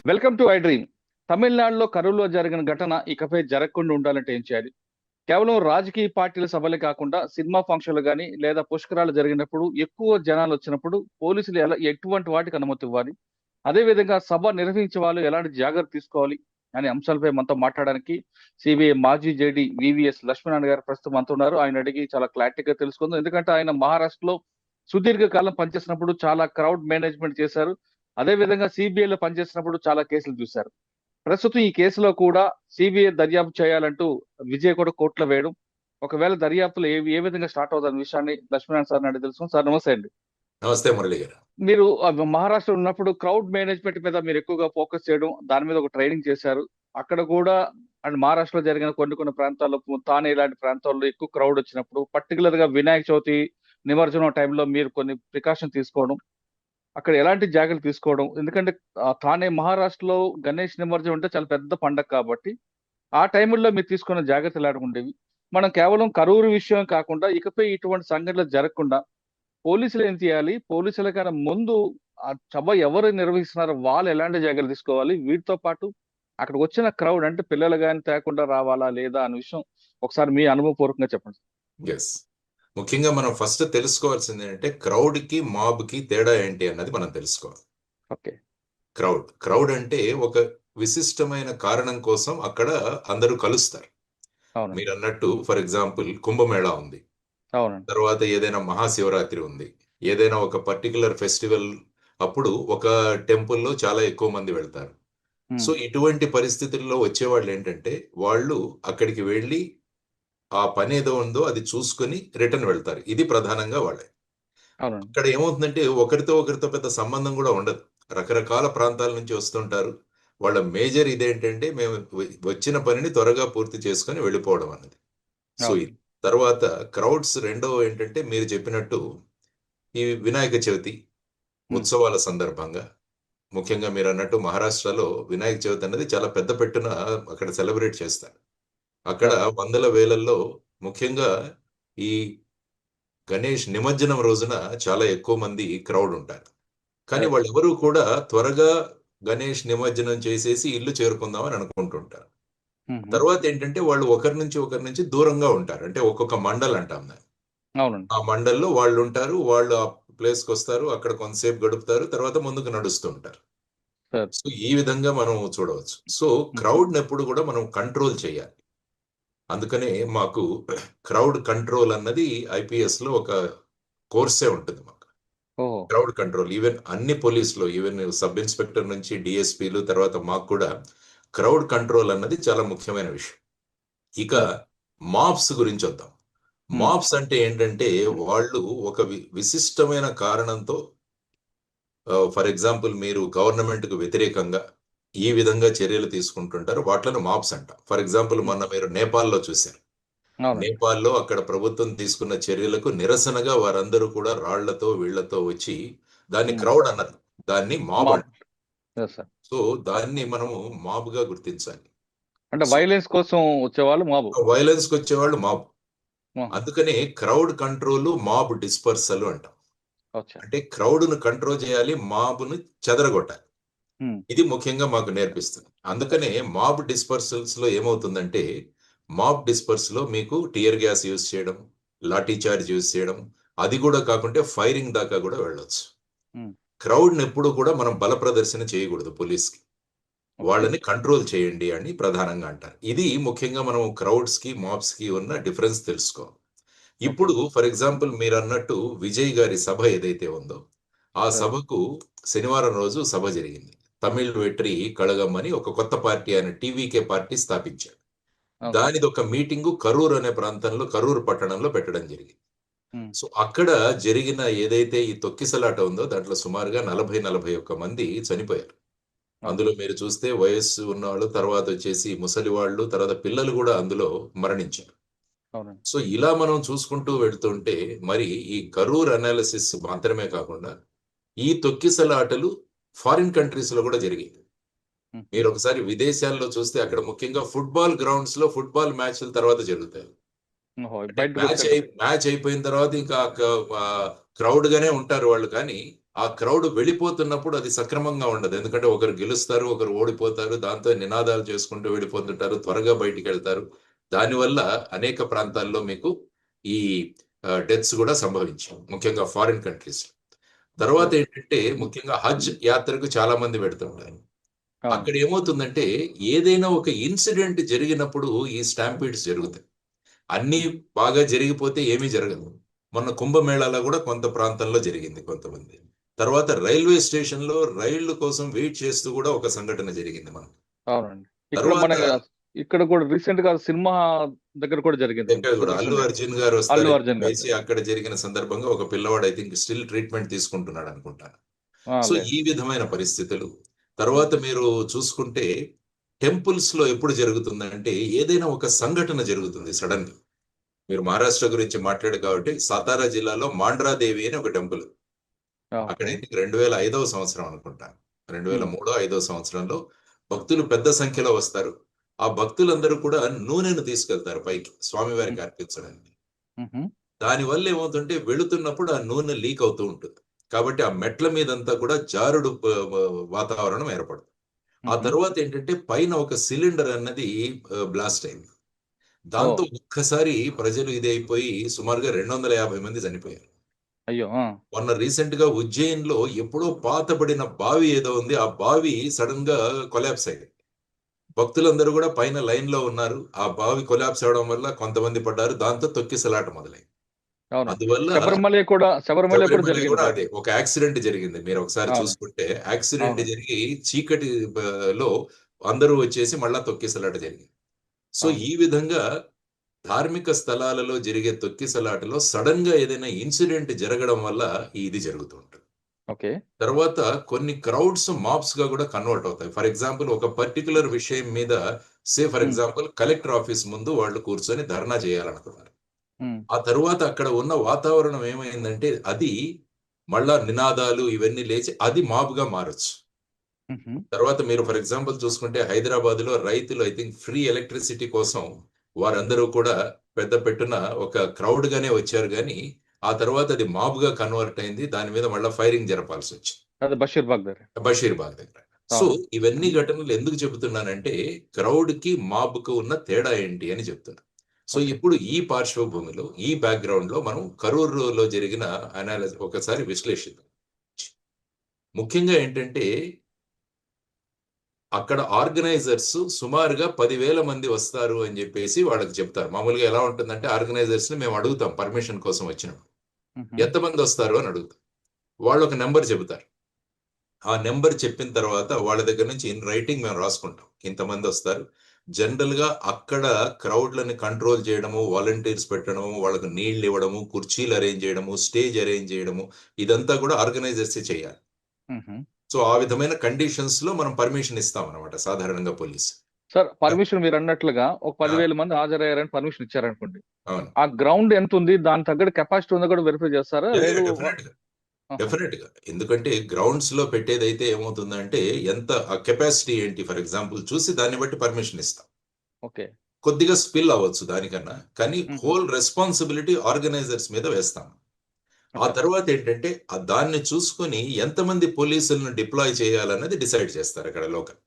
Welcome to I dream. తమిళనాడులో కరూరులో జరిగిన ఘటన ఇకపై జరగకుండా ఉండాలంటే ఏం చేయాలి? కేవలం రాజకీయ పార్టీల సభలే కాకుండా సినిమా ఫంక్షన్లు గాని లేదా పుష్కరాలు జరిగినప్పుడు ఎక్కువ జనాలు వచ్చినప్పుడు పోలీసులు ఎటువంటి వాటికి అనుమతి ఇవ్వాలి? అదే విధంగా సభ నిర్వహించే వాళ్ళు ఎలాంటి జాగ్రత్త తీసుకోవాలి అనే అంశాలపై మనతో మాట్లాడడానికి సిబిఐ మాజీ జేడీ వివిఎస్ లక్ష్మీనారాయణ గారు ప్రస్తుతం మనతో ఉన్నారు. ఆయన అడిగి చాలా క్లారిటీగా తెలుసుకుందాం. ఎందుకంటే ఆయన మహారాష్ట్రలో సుదీర్ఘ కాలం పనిచేసినప్పుడు చాలా క్రౌడ్ మేనేజ్మెంట్ చేశారు. అదే విధంగా సిబిఐలో పనిచేసినప్పుడు చాలా కేసులు చూశారు. ప్రస్తుతం ఈ కేసులో కూడా సిబిఐ దర్యాప్తు చేయాలంటూ విజయ్ కూడా కోర్టులో వేయడం. ఒకవేళ దర్యాప్తులు ఏ విధంగా స్టార్ట్ అవుతున్న విషయాన్ని లక్ష్మీనారాయణ సార్ అడిగి తెలుసు. సార్ నమస్తే అండి. నమస్తే మురళి గారు. మీరు మహారాష్ట్ర ఉన్నప్పుడు క్రౌడ్ మేనేజ్మెంట్ మీద మీరు ఎక్కువగా ఫోకస్ చేయడం, దాని మీద ఒక ట్రైనింగ్ చేశారు. అక్కడ కూడా అండ్ మహారాష్ట్రలో జరిగిన కొన్ని ప్రాంతాల్లో, తానే ఇలాంటి ప్రాంతాల్లో ఎక్కువ క్రౌడ్ వచ్చినప్పుడు, పర్టికులర్ గా వినాయక చవితి నిమజ్జనం టైంలో మీరు కొన్ని ప్రికాషన్ తీసుకోవడం, అక్కడ ఎలాంటి జాగ్రత్తలు తీసుకోవడం. ఎందుకంటే తానే మహారాష్ట్రలో గణేష్ నిమజ్జనం అంటే చాలా పెద్ద పండగ కాబట్టి ఆ టైంలో మీరు తీసుకున్న జాగ్రత్తలు ఎలాంటివి ఉండేవి? మనం కేవలం కరూరు విషయం కాకుండా ఇకపై ఇటువంటి సంఘటనలు జరగకుండా పోలీసులు ఏం చేయాలి? పోలీసుల కన్నా ముందు ఆ సభ ఎవరు నిర్వహిస్తున్నారో వాళ్ళు ఎలాంటి జాగ్రత్తలు తీసుకోవాలి? వీటితో పాటు అక్కడికి వచ్చిన క్రౌడ్ అంటే పిల్లలు గాని తేకుండా రావాలా లేదా అనే విషయం ఒకసారి మీ అనుభవపూర్వకంగా చెప్పండి. ఎస్, ముఖ్యంగా మనం ఫస్ట్ తెలుసుకోవాల్సింది ఏంటంటే క్రౌడ్ కి మాబ్ కి తేడా ఏంటి అన్నది మనం తెలుసుకోవాలి. ఓకే. క్రౌడ్ అంటే ఒక విశిష్టమైన కారణం కోసం అక్కడ అందరూ కలుస్తారు. అవునండి. మీరు అన్నట్టు ఫర్ ఎగ్జాంపుల్ కుంభమేళా ఉంది, అవునండి. తర్వాత ఏదైనా మహాశివరాత్రి ఉంది, ఏదైనా ఒక పర్టికులర్ ఫెస్టివల్ అప్పుడు ఒక టెంపుల్లో చాలా ఎక్కువ మంది వెళ్తారు. సో ఇటువంటి పరిస్థితుల్లో వచ్చేవాళ్ళు ఏంటంటే వాళ్ళు అక్కడికి వెళ్ళి ఆ పని ఏదో ఉందో అది చూసుకొని రిటర్న్ వెళ్తారు. ఇది ప్రధానంగా వాళ్ళే. అవునండి. ఇక్కడ ఏమవుతుందంటే ఒకరితో పెద్ద సంబంధం కూడా ఉండదు. రకరకాల ప్రాంతాల నుంచి వస్తుంటారు. వాళ్ళ మేజర్ ఇదేంటంటే మేము వచ్చిన పనిని త్వరగా పూర్తి చేసుకొని వెళ్ళిపోవడం అన్నది. సో అవును. ఇది తర్వాత క్రౌడ్స్ రెండో ఏంటంటే మీరు చెప్పినట్టు ఈ వినాయక చవితి ఉత్సవాల సందర్భంగా, ముఖ్యంగా మీరు అన్నట్టు మహారాష్ట్రలో వినాయక చవితి అనేది చాలా పెద్ద పెట్టున అక్కడ సెలబ్రేట్ చేస్తారు. అక్కడ వందల వేలల్లో ముఖ్యంగా ఈ గణేష్ నిమజ్జనం రోజున చాలా ఎక్కువ మంది క్రౌడ్ ఉంటారు. కానీ Yes. వాళ్ళెవరూ కూడా త్వరగా గణేష్ నిమజ్జనం చేసేసి ఇల్లు చేరుకుందామని అనుకుంటుంటారు. తర్వాత ఏంటంటే వాళ్ళు ఒకరి నుంచి దూరంగా ఉంటారు. అంటే ఒక్కొక్క మండల్ అంటాం దాన్ని. అవునండి. ఆ మండల్లో వాళ్ళు ఉంటారు. వాళ్ళు ఆ ప్లేస్కి వస్తారు, అక్కడ కొంతసేపు గడుపుతారు, తర్వాత ముందుకు నడుస్తూ ఉంటారు. సార్. సో ఈ విధంగా మనం చూడవచ్చు. సో క్రౌడ్ ఎప్పుడు కూడా మనం కంట్రోల్ చేయాలి. అందుకనే మాకు క్రౌడ్ కంట్రోల్ అన్నది ఐపీఎస్ లో ఒక కోర్సే ఉంటుంది మాకు. ఓహో. క్రౌడ్ కంట్రోల్ ఈవెన్ అన్ని పోలీసులో, ఈవెన్ సబ్ ఇన్స్పెక్టర్ నుంచి డిఎస్పీలు, తర్వాత మాకు కూడా క్రౌడ్ కంట్రోల్ అన్నది చాలా ముఖ్యమైన విషయం. ఇక మాబ్స్ గురించి వద్దాం. మాబ్స్ అంటే ఏంటంటే వాళ్ళు ఒక విశిష్టమైన కారణంతో, ఫర్ ఎగ్జాంపుల్ మీరు గవర్నమెంట్ కు వ్యతిరేకంగా ఈ విధంగా చర్యలు తీసుకుంటుంటారు, వాటిని మాబ్స్ అంటాం. ఫర్ ఎగ్జాంపుల్ మొన్న మీరు నేపాల్లో చూశారు. అవునండి. నేపాల్లో అక్కడ ప్రభుత్వం తీసుకున్న చర్యలకు నిరసనగా వారందరూ కూడా రాళ్లతో వీళ్లతో వచ్చి దాన్ని క్రౌడ్ అన్నారు, దాన్ని మాబ్ అంటారు. Yes, sir. సో దాన్ని మనము మాబ్ గా గుర్తించాలి. అంటే వైలెన్స్ కోసం వచ్చేవాళ్ళు మాబు. వైలెన్స్ కి వచ్చేవాళ్ళు మాబ్. ఆహా. అందుకనే క్రౌడ్ కంట్రోల్, మాబ్ డిస్పర్సల్ అంటాం. అచ్చా. అంటే క్రౌడ్ ను కంట్రోల్ చేయాలి, మాబ్ ను చెదరగొట్టాలి. ఉమ్. ఇది ముఖ్యంగా మాకు నేర్పిస్తుంది. అందుకనే మాబ్ డిస్పర్సల్స్ లో ఏమవుతుందంటే, మాబ్ డిస్పర్స్ లో మీకు టియర్ గ్యాస్ యూజ్ చేయడం, లాఠీ చార్జ్ యూజ్ చేయడం, అది కూడా కాకుంటే ఫైరింగ్ దాకా కూడా వెళ్ళొచ్చు. క్రౌడ్ ని ఎప్పుడు కూడా మనం బల ప్రదర్శన చేయకూడదు పోలీస్కి. వాళ్ళని కంట్రోల్ చేయండి అని ప్రధానంగా అంటారు. ఇది ముఖ్యంగా మనం క్రౌడ్స్ కి మాబ్స్ కి ఉన్న డిఫరెన్స్ తెలుసుకోవాలి. ఇప్పుడు ఫర్ ఎగ్జాంపుల్ మీరు అన్నట్టు విజయ్ గారి సభ ఏదైతే ఉందో ఆ సభకు శనివారం రోజు సభ జరిగింది. తమిళ్ వెట్రి కళగం అని ఒక కొత్త పార్టీ ఆయన టీవీకే పార్టీ స్థాపించాడు. దానిది ఒక మీటింగు కరూర్ అనే ప్రాంతంలో, కరూర్ పట్టణంలో పెట్టడం జరిగింది. సో అక్కడ జరిగిన ఏదైతే ఈ తొక్కిసలాట ఉందో దాంట్లో సుమారుగా 40-41 మంది చనిపోయారు. అందులో మీరు చూస్తే వయస్సు ఉన్నవాళ్ళు, తర్వాత వచ్చేసి ముసలి వాళ్ళు, తర్వాత పిల్లలు కూడా అందులో మరణించారు. సో ఇలా మనం చూసుకుంటూ వెళ్తుంటే మరి ఈ కరూర్ అనాలిసిస్ మాత్రమే కాకుండా ఈ తొక్కిసలాటలు ఫారిన్ కంట్రీస్ లో కూడా జరిగాయి. మీరు ఒకసారి విదేశాల్లో చూస్తే అక్కడ ముఖ్యంగా ఫుట్బాల్ గ్రౌండ్స్ లో ఫుట్బాల్ మ్యాచ్ల తర్వాత జరుగుతాయి. మ్యాచ్ అయిపోయిన తర్వాత ఇంకా క్రౌడ్ గానే ఉంటారు వాళ్ళు, కానీ ఆ క్రౌడ్ వెళ్ళిపోతున్నప్పుడు అది సక్రమంగా ఉండదు. ఎందుకంటే ఒకరు గెలుస్తారు, ఒకరు ఓడిపోతారు. దాంతో నినాదాలు చేసుకుంటూ వెళ్ళిపోతుంటారు. త్వరగా బయటికెళ్తారు. దానివల్ల అనేక ప్రాంతాల్లో మీకు ఈ డెత్స్ కూడా సంభవించాయి. ముఖ్యంగా ఫారిన్ కంట్రీస్‌లో. తర్వాత ఓకే. ఏంటంటే ముఖ్యంగా హజ్ యాత్రకు చాలా మంది వెళ్తుంటారు. అవును. అక్కడ ఏమవుతుందంటే ఏదైనా ఒక ఇన్సిడెంట్ జరిగినప్పుడు ఈ స్టాంపీడ్స్ జరుగుతాయి. అన్నీ బాగా జరిగిపోతే ఏమీ జరగదు. మొన్న కుంభమేళాలో కూడా కొంత ప్రాంతంలో జరిగింది కొంతమంది. తర్వాత రైల్వే స్టేషన్‌లో రైళ్ల కోసం వెయిట్ చేస్తూ కూడా ఒక సంఘటన జరిగింది మనకు. అవునండి. ఇక్కడ మన తర్వాత ఇక్కడ కూడా రీసెంట్‌గా సినిమా దగ్గర కూడా జరిగిందండి. దగ్గర కూడా అల్లు గుర్తుండే. అర్జున్ గారు అల్లు వస్తారని అర్జున్ చెప్పేసి గారిది. అక్కడ జరిగిన సందర్భంగా ఒక పిల్లవాడు ఐ థింక్ స్టిల్ ట్రీట్మెంట్ తీసుకుంటున్నాడు అనుకుంటాను. సో లేదు. ఈ విధమైన పరిస్థితులు. హ్మ్. తర్వాత మీరు చూసుకుంటే టెంపుల్స్‌లో ఎప్పుడు జరుగుతుందంటే ఏదైనా ఒక సంఘటన జరుగుతుంది సడెన్‌గా. మీరు మహారాష్ట్ర గురించి మాట్లాడారు కాబట్టి సతారా జిల్లాలో మాండ్రాదేవి అని ఒక టెంపుల్. అక్కడ ఓకే. ఐ థింక్ 2005వ సంవత్సరం అనుకుంటాను. హ్మ్. 2003 ఐదో సంవత్సరంలో భక్తులు పెద్ద సంఖ్యలో వస్తారు. ఆ భక్తులందరూ కూడా నూనెను తీసుకెళ్తారు పైకి హ్మ్. స్వామివారికి అర్పించడానికి. హుహు. దానివల్ల ఏమవుతుంటే వెళుతున్నప్పుడు ఆ నూనె లీక్ అవుతూ ఉంటుంది. కాబట్టి ఆ మెట్ల మీదంతా కూడా జారుడు వాతావరణం ఏర్పడుతుంది. ఆ హుహు. తర్వాత ఏంటంటే పైన ఒక సిలిండర్ అన్నది బ్లాస్ట్ అయింది. ఓహ్! దాంతో ఒక్కసారి ప్రజలు ఇదైపోయి సుమారుగా 250 మంది చనిపోయారు. అయ్యో! ఆ! మొన్న రీసెంట్‌గా ఉజ్జయిన్‌లో ఎప్పుడో పాతబడిన బావి ఏదో ఉంది. ఆ బావి సడెన్‌గా కొలాప్స్ అయింది. భక్తులందరూ గూడా పైన లైన్‌లో ఉన్నారు. ఆ బావి కొలాప్స్ అవ్వడం వల్ల కొంతమంది పడ్డారు. దాంతో తొక్కిసలాట మొదలైంది. అవునండి. అందువల్ల శబరిమల కూడా శబరిమల గూడా జరిగింది. అదే. ఒక యాక్సిడెంట్ జరిగింది. మీరొకసారి అవును. చూసుకుంటే యాక్సిడెంట్ అవును. జరిగి చీకటి బ లో అందరూ వచ్చేసి మళ్ళా తొక్కిసలాట జరిగింది. సో, అవును. ఈ విధంగా ధార్మిక స్థలాలలో జరిగే తొక్కిసలాటలో సడెన్‌గా ఏదైనా ఇన్సిడెంట్ జరగడం వల్ల ఇది జరుగుతూ ఉంటుంది. ఓకే. తర్వాత కొన్ని క్రౌడ్స్ మాబ్స్‌గా గూడా కన్వర్ట్ అవుతాయి. ఫర్ ఎగ్జాంపుల్ ఒక పర్టిక్యులర్ విషయం మీద ఫర్ హ్మ్. ఎగ్జాంపుల్ కలెక్టర్ ఆఫీస్ ముందు వాళ్ళు కూర్చొని ధర్నా చేయాలనుకున్నారు. హ్మ్. ఆ తరువాత అక్కడ ఉన్న వాతావరణం ఏమైందంటే అది మళ్ళా నినాదాలు ఇవన్నీ లేచి అది మాబ్‌గా మారొచ్చు. హుహు. తర్వాత మీరు ఫర్ ఎగ్జాంపుల్ చూసుకుంటే హైదరాబాద్‌లో రైతులు ఐ థింక్ ఫ్రీ ఎలక్ట్రిసిటీ కోసం వారందరూ కూడా పెద్ద పెట్టున ఒక క్రౌడ్‌గానే వచ్చారు గానీ, ఆ తర్వాత అది మాబ్‌గా కన్వర్ట్ అయింది. దాని మీద మళ్ళా ఫైరింగ్ జరపాల్సొచ్చింది. అదే బషీర్బాగ్ దగ్గర. బషీర్బాగ్ దగ్గర. సో, అవును. ఇవన్నీ ఘటనలు ఎందుకు చెబుతున్నానంటే, క్రౌడ్‌కి, మాబ్‌కి ఉన్న తేడా ఏంటి అని చెప్తున్నా. So, okay. ఇప్పుడు ఈ పార్శ్వభూమిలో, ఈ బ్యాక్‌గ్రౌండ్‌లో మనం కరూరులో జరిగిన ఒకసారి విశ్లేషిద్దాం. ముఖ్యంగా ఏంటంటే, అక్కడ ఆర్గనైజర్స్ సుమారుగా 10,000 మంది వస్తారు అని జెప్పేసి వాళ్ళకి చెప్తారు. మామూలుగా ఎలా ఉంటుందంటే, ఆర్గనైజర్స్‌ని మేము అడుగుతాం పర్మిషన్ కోసం వచ్చినప్పుడు. హుహు. ఎంతమందొస్తారు అని అడుగుతాం. వాళ్ళొక నంబర్ చెబుతారు. ఆ నంబర్ చెప్పిన తర్వాత వాళ్ళ దగ్గర నుంచి ఇన్ రైటింగ్ మేము రాసుకుంటాం. ఇంతమందొస్తారు. జనరల్‌గా అక్కడ క్రౌడ్‌లని కంట్రోల్ చేయడము, వాలంటీర్స్ పెట్టడము, వాళ్ళకి నీళ్ళివ్వడము, కుర్చీలు అరేంజ్ చేయడము, స్టేజ్ అరేంజ్ చేయడము, ఇదంతా కూడా ఆర్గనైజర్సే చేయాలి. హుహు. సో, ఆ విధమైన కండిషన్స్‌లో మనం పర్మిషన్ ఇస్తామనమాట సాధారణంగా పోలీస్. సార్ పర్మిషన్ మీరన్నట్లుగా ఒక ఆ! 10,000 మంది హాజరయ్యారని పర్మిషన్ ఇచ్చారనుకోండి. అవును. ఆ గ్రౌండ్ ఎంతుంది? దానికి తగ్గట్టు కెపాసిటీ ఉందో కూడా వెరిఫై చేస్తారా? లేదు డెఫినెట్‌గా. ఆహా! డెఫినెట్‌గా. ఎందుకంటే గ్రౌండ్స్‌లో పెట్టేదైతే ఏమవుతుందంటే ఎంత ఆ కెపాసిటీ ఏంటి ఫర్ ఎగ్జాంపుల్ చూసి దాన్ని బట్టి పర్మిషన్ ఇస్తాం. ఓకే. కొద్దిగా స్పిల్ అవ్వచ్చు దానికన్నా. కానీ హుహు. హోల్ రెస్పాన్సిబిలిటీ ఆర్గనైజర్స్ మీద వేస్తాం. ఆ అచ్చా! తర్వాతేంటంటే దాన్ని చూసుకొని ఎంతమంది పోలీసులను డిప్లాయ్ చేయాలన్నది డిసైడ్ చేస్తారు అక్కడ లోకల్.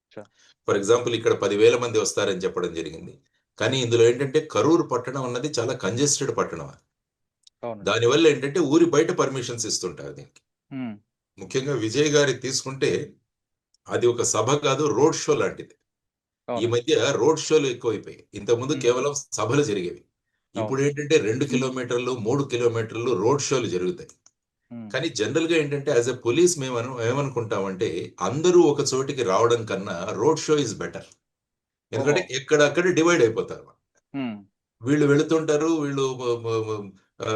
అచ్చా! ఫర్ ఎగ్జాంపుల్ ఇక్కడ 10,000 మంది వస్తారని చెప్పడం జరిగింది. కానీ ఇందులో ఏంటంటే కరూర్ పట్టణం అన్నది చాలా కంజెస్టెడ్ పట్టణం. అవునండి. దానివల్ల ఏంటంటే ఊరి బయట పర్మిషన్స్ ఇస్తుంటారు దీనికి. హ్మ్. ముఖ్యంగా విజయ్ గారిది తీసుకుంటే అది ఒక సభ కాదు రోడ్ షో లాంటిది. ఈ అవునండి. మధ్య రోడ్ షోలు ఎక్కువైపోయాయి. ఇంతకుముందు హ్మ్. కేవలం సభలు జరిగేవి. అవును. ఇప్పుడేంటంటే 2 కిలోమీటర్లు, 3 కిలోమీటర్లు రోడ్ షోలు జరుగుతాయి. హ్మ్. కానీ జనరల్‌గా ఏంటంటే యాస్ ఎ పోలీస్ ఏమనుకుంటామంటే అందరూ ఒక చోటికి రావడం కన్నా రోడ్ షో ఈస్ బెటర్. ఓహో! ఎందుకంటే ఎక్కడక్కడ డివైడ్ అయిపోతారు. హ్మ్. వీళ్ళు వెళుతుంటారు. వీళ్ళు మ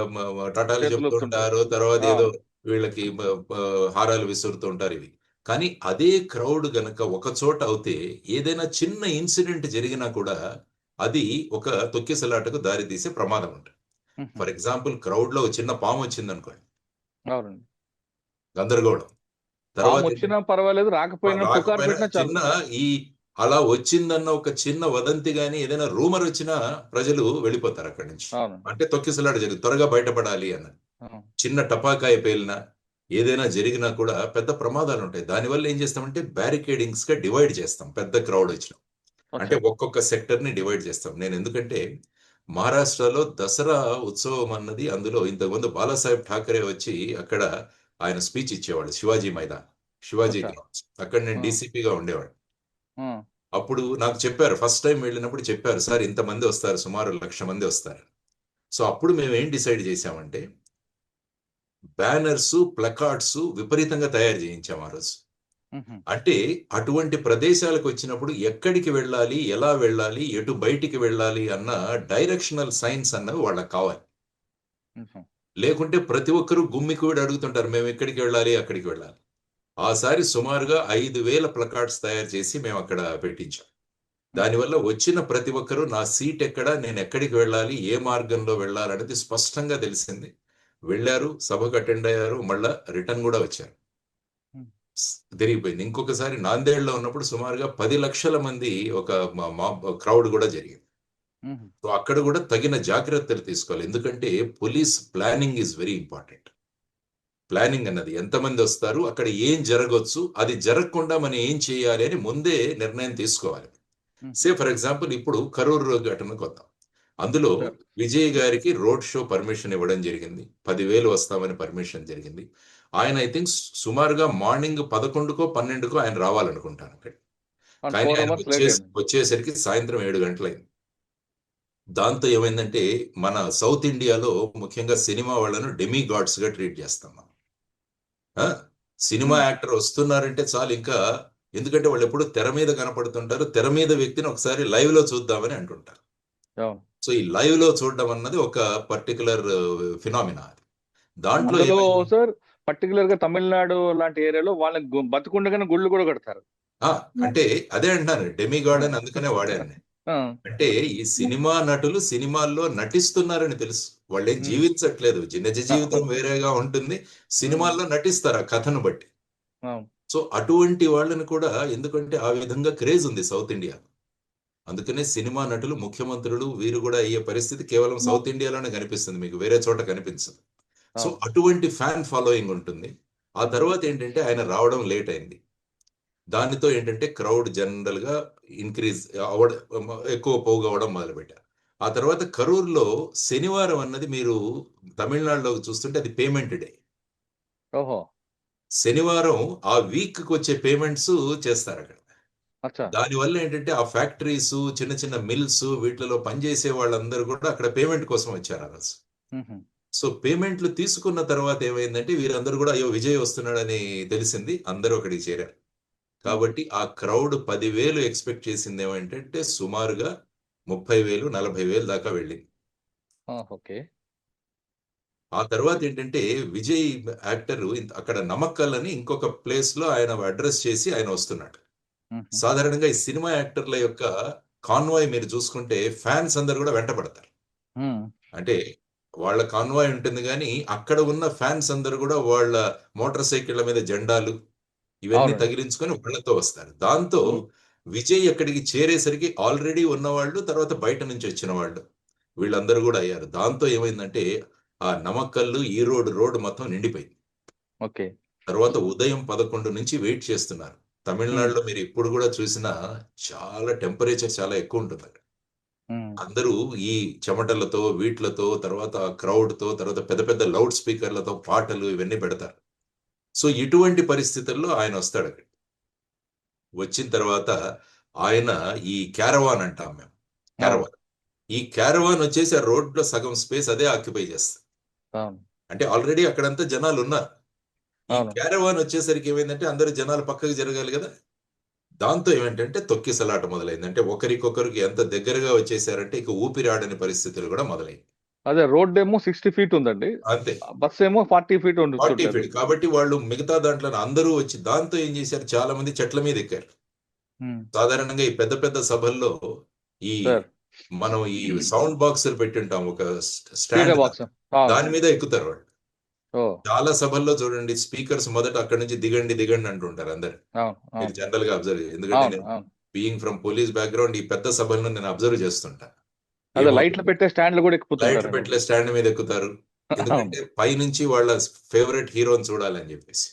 మ మ టాటాలు చేతులూపుతుంటారు. చెప్తుంటారు. తర్వాత ఏదో అవును. వీళ్ళకి మ ప హారాలు విసురుతూ ఉంటారు ఇవి. కానీ అదే క్రౌడ్ గనక ఒక చోట అవుతే ఏదైనా చిన్న ఇన్సిడెంట్ జరిగినా కూడా అది ఒక తొక్కిసలాటకు దారి తీసే ప్రమాదం ఉంటుంది. హుహు. ఫర్ ఎగ్జాంపుల్ క్రౌడ్‌లో ఒక చిన్న పామొచ్చిందనుకోండి. అవునండి. గందరగోళం. పామొచ్చినా తర్వాతేంటంటే పర్వాలేదు, రాకపోయినా పుకారు రాకపోయినా పెట్టినా చాలు. చిన్న ఈ అలా వచ్చిందన్న ఒక చిన్న వదంతి గాని, ఏదైనా రూమర్ వచ్చినా ప్రజలు వెళ్ళిపోతారు అక్కడి నుంచి. అవును. అంటే తొక్కిసలాట త్వరగా బయటపడాలి అన్నది. అవును. చిన్న టపాకాయ పేలినా, ఏదైనా జరిగినా కూడా పెద్ద ప్రమాదాలు ఉంటాయి. దానివల్ల ఏం చేస్తామంటే బ్యారికేడింగ్స్ గా డివైడ్ చేస్తాం పెద్ద క్రౌడ్ వచ్చిన. అంటే అచ్చా! ఒక్కొక్క సెక్టర్ ని డివైడ్ చేస్తాం. నేను ఎందుకంటే మహారాష్ట్రలో దసరా ఉత్సవం అన్నది అందులో ఇంతకుముందు బాలాసాహెబ్ ఠాకరే వచ్చి అక్కడ ఆయన స్పీచ్ ఇచ్చేవాడు శివాజీ మైదాన్, శివాజీ అచ్చా! గ్రౌండ్స్. అక్కడ నేను ఆ! డీసీపీగా ఉండేవాడు. ఆ! అప్పుడు నాకు చెప్పారు ఫస్ట్ టైం వెళ్ళినప్పుడు చెప్పారు, సార్ ఇంతమంది వస్తారు, సుమారు 1,00,000 మంది వస్తారు. సో అప్పుడు మేము ఏం డిసైడ్ చేశామంటే బ్యానర్స్, ప్లకార్డ్స్ విపరీతంగా తయారు చేయించాం ఆ రోజు. హుహు. అంటే అటువంటి ప్రదేశాలకు వచ్చినప్పుడు ఎక్కడికి వెళ్ళాలి, ఎలా వెళ్ళాలి, ఎటు బయటికి వెళ్ళాలి అన్న డైరెక్షనల్ సైన్స్ అన్నవి వాళ్ళకి కావాలి. హుహు. లేకుంటే ప్రతి ఒక్కరు గుమ్మికూడి అడుగుతుంటారు మేము ఎక్కడికి వెళ్ళాలి, అక్కడికి వెళ్ళాలి. ఆసారి సుమారుగా 5,000 ప్లకార్డ్స్ తయారు చేసి మేము అక్కడ పెట్టించాం. హుహు. దానివల్ల వచ్చిన ప్రతి ఒక్కరు నా సీట్ ఎక్కడ, నేను ఎక్కడికి వెళ్ళాలి, ఏ మార్గంలో వెళ్ళాలనేది స్పష్టంగా తెలిసింది. వెళ్లారు, సభకు అటెండ్ అయ్యారు, మళ్ళా రిటర్న్ కూడా వచ్చారు. హ్మ్. తిరిగిపోయింది. ఇంకొకసారి నాందేడ్‌లో ఉన్నప్పుడు సుమారుగా 10,00,000 మంది ఒక మాబ్ క్రౌడ్ కూడా జరిగింది. హుహు. సో అక్కడ కూడా తగిన జాగ్రత్తలు తీసుకోవాలి. ఎందుకంటే police planning is very important. Planning అన్నది ఎంతమంది వస్తారు, అక్కడ ఏం జరగొచ్చు, అది జరగకుండా మనం ఏం చేయాలి అని ముందే నిర్ణయం తీసుకోవాలి. హుహు. సే ఫర్ ఎగ్జాంపుల్ ఇప్పుడు కరూర్ ఘటనకొద్దాం. అందులో సార్. విజయ్ గారికి రోడ్ షో పర్మిషన్ ఇవ్వడం జరిగింది. 10,000 వస్తామని పర్మిషన్ జరిగింది. ఆయన ఐ థింక్ సుమారుగా మార్నింగ్ 11కో, 12కో ఆయన రావాలనుకుంటాను అక్కడికి. అండ్ కానీ 4 ఆయన అవర్స్ లేట్ అయింది. వచ్చేసరికి సాయంత్రం 7 గంటలయింది. దాంతో ఏమైందంటే మన సౌత్ ఇండియాలో ముఖ్యంగా సినిమా వాళ్ళను డెమి గాడ్స్‌గా ట్రీట్ చేస్తాం మనం. ఆ! సినిమా హ్మ్. యాక్టర్ వస్తున్నారంటే చాలు ఇంకా, ఎందుకంటే వాళ్ళెప్పుడు తెర మీద కనపడుతుంటారు. తెర మీద వ్యక్తిని ఒకసారి లైవ్‌లో చూద్దామని అంటుంటారు. అవును. సో, ఈ లైవ్‌లో చూడడం అన్నది ఒక పర్టిక్యులర్ ఫినామినా అది. దాంట్లో అందులో ఏమైంది సార్ పర్టిక్యులర్‌గా తమిళనాడు లాంటి ఏరియాలో వాళ్ళకి బతికుండగానే గుళ్ళు గూడా కడతారు. ఆ! అంటే అదే అంటున్నాను. డెమి ఆ! గాడ్ అని అందుకనే వాడాను నేను. ఆ! అంటే ఈ సినిమా నటులు సినిమాల్లో నటిస్తున్నారని తెలుసు. వాళ్ళేం హ్మ్. జీవించట్లేదు. నిజ జీవితం అవును. వేరేగా ఉంటుంది. హ్మ్. సినిమాల్లో నటిస్తారు ఆ కథను బట్టి. అవును. సో, అటువంటి వాళ్ళని కూడా ఎందుకంటే ఆ విధంగా క్రేజ్ ఉంది సౌత్ ఇండియాలో. అందుకనే సినిమా నటులు, ముఖ్యమంత్రులు వీరు గూడా అయ్యే పరిస్థితి కేవలం సౌత్ ఇండియాలోనే కనిపిస్తుంది. మీకు వేరే చోట కనిపించదు. సో, అవును. అటువంటి ఫ్యాన్ ఫాలోయింగ్ ఉంటుంది. ఆ తర్వాత ఏంటంటే ఆయన రావడం లేట్ అయింది. దానితో ఏంటంటే క్రౌడ్ జనరల్‌గా ఇంక్రీజ్ ఎక్కువ పోగవ్వడం మొదలుపెట్టారు. ఆ తర్వాత కరూర్‌లో శనివారం అన్నది మీరు తమిళనాడులో చూస్తుంటే అది పేమెంట్ డే. ఓహో! శనివారం ఆ వీక్‌కొచ్చే పేమెంట్స్ చేస్తారక్కడ. అచ్చా! దానివల్ల ఏంటంటే ఆ ఫ్యాక్టరీసు, చిన్న చిన్న మిల్స్ వీటిలలో పనిచేసే వాళ్ళందరూ కూడా అక్కడ పేమెంట్ కోసం వచ్చారు ఆ రోజు. హుహు. సో, పేమెంట్‌లు తీసుకున్న తర్వాత ఏమైందంటే వీరందరూ కూడా అయ్యో! విజయ్ వస్తున్నాడని తెలిసింది. అందరూ అక్కడికి చేరారు. హుహు. కాబట్టి ఆ క్రౌడ్ 10,000 ఎక్స్‌పెక్ట్ చేసిందేమేంటంటే సుమారుగా 30,000, 40,000 దాకా వెళ్ళింది. ఆ! ఓకే. ఆ తర్వాతేంటంటే విజయ్ యాక్టరు అక్కడ నమక్కల్ అని ఇంకొక ప్లేస్‌లో ఆయన అడ్రెస్ చేసి ఆయన వస్తున్నాడు. హుహు. సాధారణంగా ఈ సినిమా యాక్టర్ల యొక్క కాన్వాయ్ మీరు చూసుకుంటే ఫ్యాన్స్ అందరూ కూడా వెంటపడతారు. హ్మ్. అంటే వాళ్ళ కాన్వాయ్ ఉంటుంది గానీ, అక్కడ ఉన్న ఫ్యాన్స్ అందరూ కూడా వాళ్ళ మోటార్ సైకిళ్ళ మీద జెండాలు ఇవన్నీ అవునండి. తగిలించుకొని వాళ్ళతో వస్తారు. దాంతో హ్మ్. విజయ్ అక్కడికి చేరేసరికి ఆల్రెడీ ఉన్నవాళ్ళు, తర్వాత బయట నుంచి వచ్చిన వాళ్ళు వీళ్ళందరూ గూడా అయ్యారు. దాంతో ఏమైందంటే, ఆ నమక్కల్లు, ఈరోడ్ రోడ్ మొత్తం నిండిపోయింది. ఓకే. తర్వాత ఉదయం 11 నుంచి వెయిట్ చేస్తున్నారు. హ్మ్. తమిళనాడులో మీరు ఇప్పుడు గూడా చూసినా చాలా టెంపరేచర్ చాలా ఎక్కువుంటుందక్కడ. హ్మ్. అందరూ ఈ చెమటలతో, వీట్లతో, తర్వాత క్రౌడ్‌తో, తర్వాత పెద్ద పెద్ద లౌడ్ స్పీకర్‌లతో పాటలు ఇవన్నీ పెడతారు. సో, ఇటువంటి పరిస్థితుల్లో ఆయనొస్తాడక్కడికి. వచ్చిన తర్వాత ఆయన ఈ క్యారవాన్ అంటాం మేము. అవును. క్యారవాన్. ఈ క్యారవాన్ వచ్చేసి ఆ రోడ్‌లో సగం స్పేస్ అదే ఆక్యుపై చేస్తది. అవును. అంటే ఆల్రెడీ అక్కడంతా జనాలున్నారు. ఈ అవును. క్యారవాన్ వచ్చేసరికి ఏమైందంటే అందరూ జనాలు పక్కకి జరగాలి గదా! దాంతో ఏమేంటంటే తొక్కిసలాట మొదలైంది. అంటే ఒకరికొకరికి ఎంత దగ్గరగా వచ్చేసారంటే ఇక ఊపిరాడని పరిస్థితులు గూడా మొదలయ్యాయి. అదే రోడ్డేమో 60 ఫీట్ ఉందండి. అంతే. బస్సేమో 40 ఫీట్ 40 ఉంటుంటది. ఫీట్. కాబట్టి వాళ్ళు మిగతా దాంట్లోనే అందరూ వచ్చి దాంతో ఏం చేశారు చాలా మంది చెట్ల మీద ఎక్కారు. హ్మ్. సాధారణంగా ఈ పెద్ద పెద్ద సభల్లో ఈ సార్. మనం ఈ సౌండ్ బాక్సులు పెట్టుంటాం. ఒక స్పీకర్ స్టాండ్ బాక్స్. లాగా. అవును. దాని మీద ఎక్కుతారు వాళ్ళు. ఓహ్! చాలా సభల్లో చూడండి స్పీకర్స్ మొదట అక్కడి నుంచి దిగండి, దిగండి అంటుంటారు అందరూ. అవును. మీరు అవును. జనరల్‌గా అబ్జర్వ్ ఎందుకంటే అవును. నేను అవును. బీయింగ్ ఫ్రమ్ పోలీస్ బ్యాక్‌గ్రౌండ్ ఈ పెద్ద సభలను నేను అబ్జర్వ్ చేస్తుంటా. అదే లైట్‌లు ఏమవుతుంది? పెట్టే స్టాండ్‌లు గూడా లైట్లు ఎక్కిపోతుంటారండి. పెట్టలే స్టాండ్ మీద ఎక్కుతారు. ఎందుకంటే పైనుంచి వాళ్ళ ఫేవరెట్ హీరోని చూడాలని చెప్పేసి.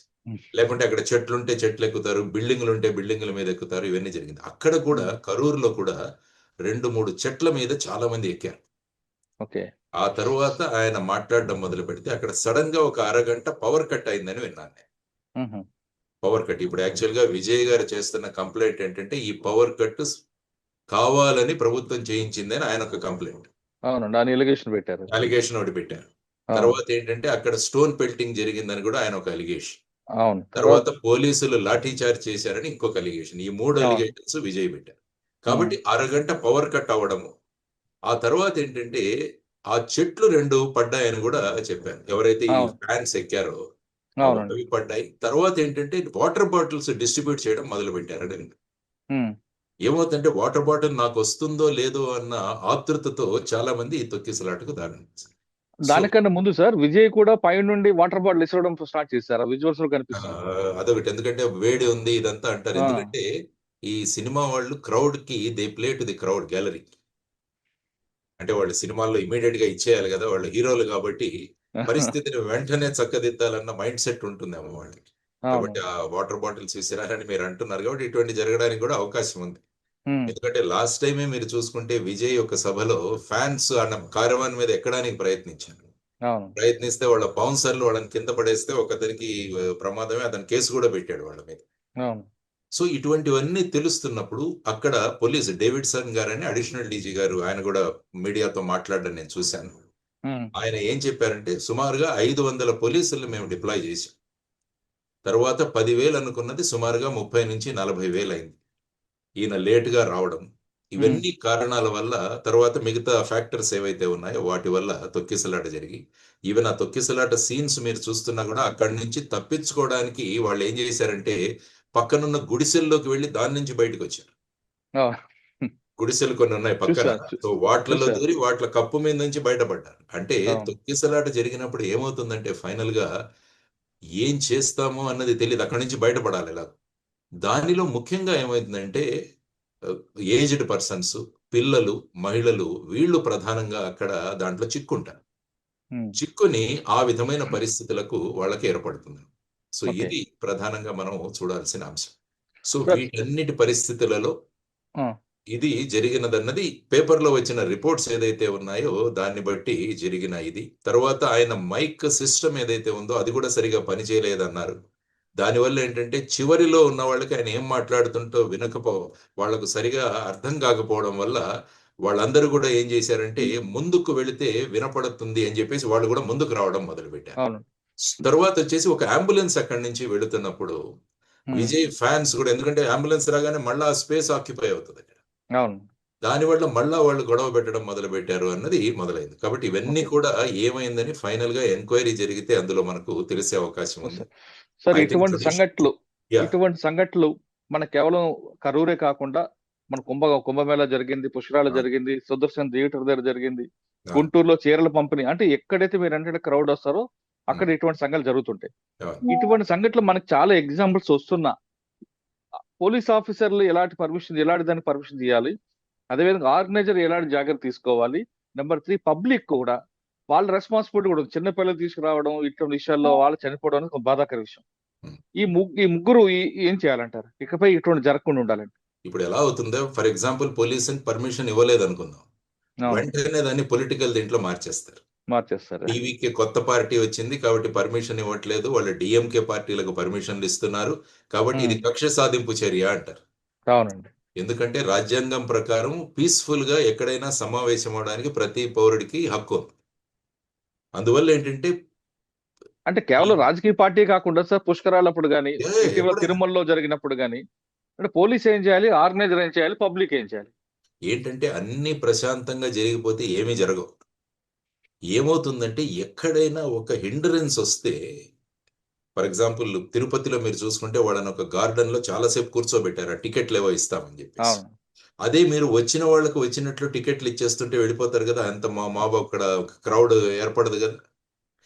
లేకుంటే అక్కడ చెట్లుంటే చెట్లు ఎక్కుతారు, బిల్డింగ్లు ఉంటే బిల్డింగ్ల మీద ఎక్కుతారు. ఇవన్నీ జరిగింది. అక్కడ కూడా కరూరులో కూడా 2-3 చెట్ల మీద చాలా మంది ఎక్కారు. ఓకే. ఆ తరువాత ఆయన మాట్లాడడం మొదలు పెడితే అక్కడ సడన్ గా ఒక అరగంట పవర్ కట్ అయిందని విన్నాను నేను. హుహు. Power cut. ఇప్పుడు యాక్చువల్ గా విజయ్ గారు చేస్తున్న కంప్లైంట్ ఏంటంటే ఈ పవర్ కట్ కావాలని ప్రభుత్వం చేయించిందని ఆయన ఒక కంప్లైంట్. అవునండి. ఆయన ఎలిగేషన్ పెట్టారు. అలిగేషన్ ఒకటి పెట్టారు. అవును. తర్వాత ఏంటంటే అక్కడ స్టోన్ పెల్టింగ్ జరిగిందని కూడా ఆయన ఒక అలిగేషన్. అవును. తర్వాత పోలీసులు లాఠీ చార్జ్ చేశారని ఇంకొక అలిగేషన్. ఈ 3 అవును. అలిగేషన్స్ విజయ్ పెట్టారు. కాబట్టి అరగంట పవర్ కట్ అవ్వడము. ఆ తర్వాత ఏంటంటే ఆ చెట్లు 2 పడ్డాయని కూడా చెప్పారు. ఎవరైతే ఈ అవును. ఫ్యాన్స్ ఎక్కారో అవునండి. అవి పడ్డాయి. తర్వాత ఏంటంటే వాటర్ బాటిల్స్ డిస్ట్రిబ్యూట్ చేయడం మొదలు పెట్టారని. హ్మ్. ఏమవుతుందంటే వాటర్ బాటిల్ నాకొస్తుందో లేదో అన్న ఆతృతతో చాలా మంది ఈ తొక్కిసలాటకు దారితీసింది. సో, దానికన్నా ముందు సార్ విజయ్ కూడా పైనుండి వాటర్ బాటిల్ ఇసరడం స్టార్ట్ చేశారు. విజువల్స్‌లో కనిపిస్తుంది. అదొకటి. ఎందుకంటే వేడి ఉంది ఇదంతా అంటారు. ఆ! ఎందుకంటే ఈ సినిమా వాళ్ళు క్రౌడ్‌కి they play to the crowd gallery. అంటే వాళ్ళు సినిమాల్లో ఇమ్మీడియేట్‌గా ఇచ్చేయాలి గదా! వాళ్ళు హీరోలు గాబట్టి పరిస్థితిని వెంటనే చక్కదిద్దాలన్న మైండ్ సెట్ ఉంటుందేమో వాళ్ళకి. అవును. కాబట్టి ఆ వాటర్ బాటిల్స్ విసిరారని మీరు అంటున్నారు కాబట్టి ఇటువంటి జరగడానికి కూడా అవకాశం ఉంది. హ్మ్. ఎందుకంటే లాస్ట్ టైమే మీరు చూసుకుంటే విజయ్ ఒక సభలో ఫ్యాన్స్ అన్న కారవాన్ మీద ఎక్కడానికి ప్రయత్నించారు. అవును. ప్రయత్నిస్తే వాళ్ళ బౌన్సర్‌లు వాళ్ళని కింద పడేస్తే ఒకతనికి ప్రమాదమే. అతను కేసు కూడా పెట్టాడు వాళ్ళ మీద. అవును. సో, ఇటువంటివన్నీ తెలుస్తున్నప్పుడు అక్కడ పోలీస్ డేవిడ్సన్ గారని అడిషనల్ డీజీ గారు ఆయన కూడా మీడియాతో మాట్లాడడం నేను చూశాను. హ్మ్. ఆయన ఏం చెప్పారంటే సుమారుగా 500 పోలీసుల్ని మేము డిప్లాయ్ చేశాం. తరువాత 10,000 అనుకున్నది సుమారుగా 30,000-40,000 అయింది. ఈయన లేట్‌గా రావడం. హ్మ్. ఇవన్నీ కారణాల వల్ల తర్వాత మిగతా ఫ్యాక్టర్స్ ఏవైతే ఉన్నాయో వాటి వల్ల తొక్కిసలాట జరిగి, ఈవెన్ ఆ తొక్కిసలాట సీన్స్ మీరు చూస్తున్నా గూడా అక్కడి నుంచి తప్పించుకోవడానికి వాళ్ళేం జేశారంటే, పక్కనున్న గుడిసెల్లోకి వెళ్లి దాని నుంచి బయటికొచ్చారు. ఆ! గుడిసెలు కొన్నున్నాయి పక్కన. చూసా. సో, వాట్లలో చూసా. దూరి వాట్ల కప్పు మీద నుంచి బయటపడ్డారు. అంటే అవును. తొక్కిసలాట జరిగినప్పుడు ఏమవుతుందంటే ఫైనల్‌గా ఏం చేస్తామో అన్నది తెలీదు. అక్కడి నుంచి బయటపడాలి ఎలాగో. దానిలో ముఖ్యంగా ఏమైతుందంటే ఆహ్, ఏజ్డ్ పర్సన్స్, పిల్లలు, మహిళలు వీళ్ళు ప్రధానంగా అక్కడ దాంట్లో చిక్కుంటారు. హ్మ్. చిక్కుని ఆ విధమైన పరిస్థితులకు వాళ్ళకి ఏర్పడుతుంది. So, okay. ఇది ప్రధానంగా మనం చూడాల్సిన అంశం. సో, సార్ వీటన్నిటి పరిస్థితులలో ఆ! ఇది జరిగినదన్నది పేపర్‌లో వచ్చిన రిపోర్ట్స్ ఏదైతే ఉన్నాయో దాన్ని బట్టి జరిగిన ఇది. తరువాత ఆయన మైక్ సిస్టమ్ ఏదైతే ఉందో అది కూడా సరిగ్గా పనిచేయలేదన్నారు. దానివల్ల ఏంటంటే చివరిలో ఉన్న వాళ్ళకి ఆయన ఏం మాట్లాడుతుంటో వాళ్ళకు సరిగా అర్థం కాకపోవడం వల్ల వాళ్ళందరూ కూడా ఏం చేశారంటే ముందుకు వెళితే వినపడుతుంది అని చెప్పేసి వాళ్ళు కూడా ముందుకు రావడం మొదలుపెట్టారు. అవును. తరువాతొచ్చేసి ఒక అంబులెన్స్ అక్కడి నుంచి వెళుతున్నప్పుడు హ్మ్. విజయ్ ఫ్యాన్స్ కూడా ఎందుకంటే అంబులెన్స్ రాగానే మళ్ళా ఆ స్పేస్ ఆక్యుపై అవుతదక్కడ. అవును. దానివల్ల మళ్ళా వాళ్ళు గొడవ పెట్టడం మొదలుపెట్టారు అన్నది మొదలైంది. కాబట్టి ఇవన్నీ ఓకే. కూడా ఏమైందని ఫైనల్‌గా ఎంక్వైరీ జరిగితే అందులో మనకు తెలిసే అవకాశం ఉంది. సార్ సార్ ఐ థింక్ ఇటువంటి సతీష్ సంఘటనలు యాహ్! ఇటువంటి సంఘటనలు మన కేవలం కరూరే కాకుండా మన కుంభమేళా జరిగింది, పుష్కరాలు అవును. జరిగింది, సుదర్శన్ థియేటర్ దగ్గర జరిగింది, అవును. గుంటూరులో చీరల పంపిణీ అంటే ఎక్కడైతే మీరంటే క్రౌడ్ వస్తారో అక్కడ హ్మ్. ఇటువంటి సంఘటనలు జరుగుతుంటాయి. అవును. ఇటువంటి సంఘటనలు మనకు చాలా ఎగ్జాంపుల్స్ వస్తున్నా పోలీస్ ఆఫీసర్‌లు ఎలాంటి దానికి పర్మిషన్ తీయాలి? అదేవిధంగా ఆర్గనైజర్ ఎలాంటి జాగ్రత్త తీసుకోవాలి? నంబర్ 3 పబ్లిక్ కూడా వాళ్ళ రెస్పాన్సిబిలిటీ కూడా ఉంది. చిన్న పిల్లలు తీసుకురావడం ఇటువంటి విషయాల్లో వాళ్ళు చనిపోవడం అనేది ఒక బాధాకర విషయం. హ్మ్. ఈ ముగ్గురు ఏం చేయాలంటారు? ఇకపై ఇటువంటి జరగకుండా ఉండాలంటే? ఇప్పుడు ఎలా అవుతుందో ఫర్ ఎగ్జాంపుల్ పోలీసుని పర్మిషన్ ఇవ్వలేదనుకుందాం. అవును. వెంటనే దాన్ని పొలిటికల్ దీంట్లో మార్చేస్తారు. మార్చేస్తారు. టీవీకి కొత్త పార్టీ వచ్చింది కాబట్టి పర్మిషన్ ఇవ్వట్లేదు. వాళ్ళు డీఎంకే పార్టీలకు పర్మిషన్‌లు ఇస్తున్నారు. కాబట్టి హ్మ్. ఇది కక్ష సాధింపు చర్య అంటారు. అవునండి. ఎందుకంటే రాజ్యాంగం ప్రకారం పీస్‌ఫుల్‌గా ఎక్కడైనా సమావేశం అవ్వడానికి ప్రతి పౌరుడికి హక్కు ఉంది. అందువల్ల ఏంటంటే అంటే ఈ కేవలం రాజకీయ పార్టీ కాకుండా సార్ పుష్కరాలప్పుడు గాని, ఇటీవల ఎప్పుడైనా తిరుమలలో జరిగినప్పుడు గాని, అంటే పోలీస్ ఏం చేయాలి? ఆర్గనైజర్ ఏం చేయాలి? పబ్లిక్ ఏం చేయాలి? ఏంటంటే అన్నీ ప్రశాంతంగా జరిగిపోతే ఏమీ జరగవు. ఏమవుతుందంటే ఎక్కడైనా ఒక హిండరెన్స్ వస్తే ఫర్ ఎగ్జాంపుల్ తిరుపతిలో మీరు చూసుకుంటే వాళ్ళని ఒక గార్డెన్‌లో చాలా సేపు కూర్చోబెట్టారు. ఆ టికెట్లేవో ఇస్తామని జెప్పేసి. అవును. అదే మీరు వచ్చిన వాళ్ళకి వచ్చినట్లు టికెట్లు ఇచ్చేస్తుంటే వెళ్ళిపోతారు గదా! అంత మాబ్ అక్కడ క్రౌడ్ ఏర్పడదు గదా!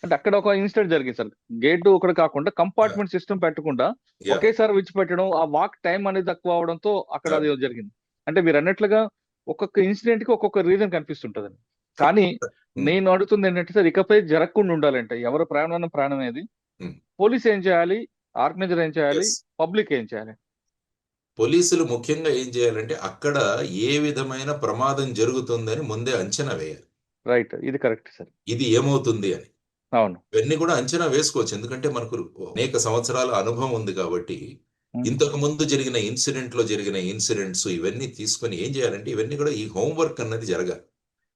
అంటే అక్కడ ఒక ఇన్సిడెంట్ జరిగింది సార్. గేట్ ఒకటి కాకుండా ఆ! కంపార్ట్మెంట్ సిస్టమ్ పెట్టకుండా యాహ్! ఒకేసారి విడిచిపెట్టడం, ఆ వాక్ టైమ్ అనేది తక్కువ అవ్వడంతో అక్కడ అవును. అది జరిగింది. అంటే మీరన్నట్లుగా ఒక్కొక్క ఇన్సిడెంట్‌కి ఒక్కొక్క రీజన్ కనిపిస్తుంటదండి. కానీ ఉమ్, నేను అడుగుతుంది ఏంటంటే సార్, ఇకపై జరగకుండా ఉండాలంటే ఎవరు ప్రాణం ప్రాణమేది, ఉమ్. పోలీస్ ఏం చేయాలి, ఆర్గనైజర్ ఏం చేయాలి, ఎస్. పబ్లిక్ ఏం చేయాలి? పోలీసులు ముఖ్యంగా ఏం చేయాలంటే అక్కడ ఏ విధమైన ప్రమాదం జరుగుతుందని ముందే అంచనా వేయాలి. రైట్, ఇది కరెక్ట్ సార్. ఇది ఏమవుతుంది అని. అవును. ఇవన్నీ కూడా అంచనా వేసుకోవచ్చు. ఎందుకంటే మనకు అనేక సంవత్సరాల అనుభవం ఉంది కాబట్టి, ఉమ్, ఇంతకు ముందు జరిగిన ఇన్సిడెంట్‌లో జరిగిన ఇన్సిడెంట్స్ ఇవన్నీ తీసుకొని ఏం చేయాలంటే ఇవన్నీ కూడా ఈ హోంవర్క్ అన్నది జరగాలి.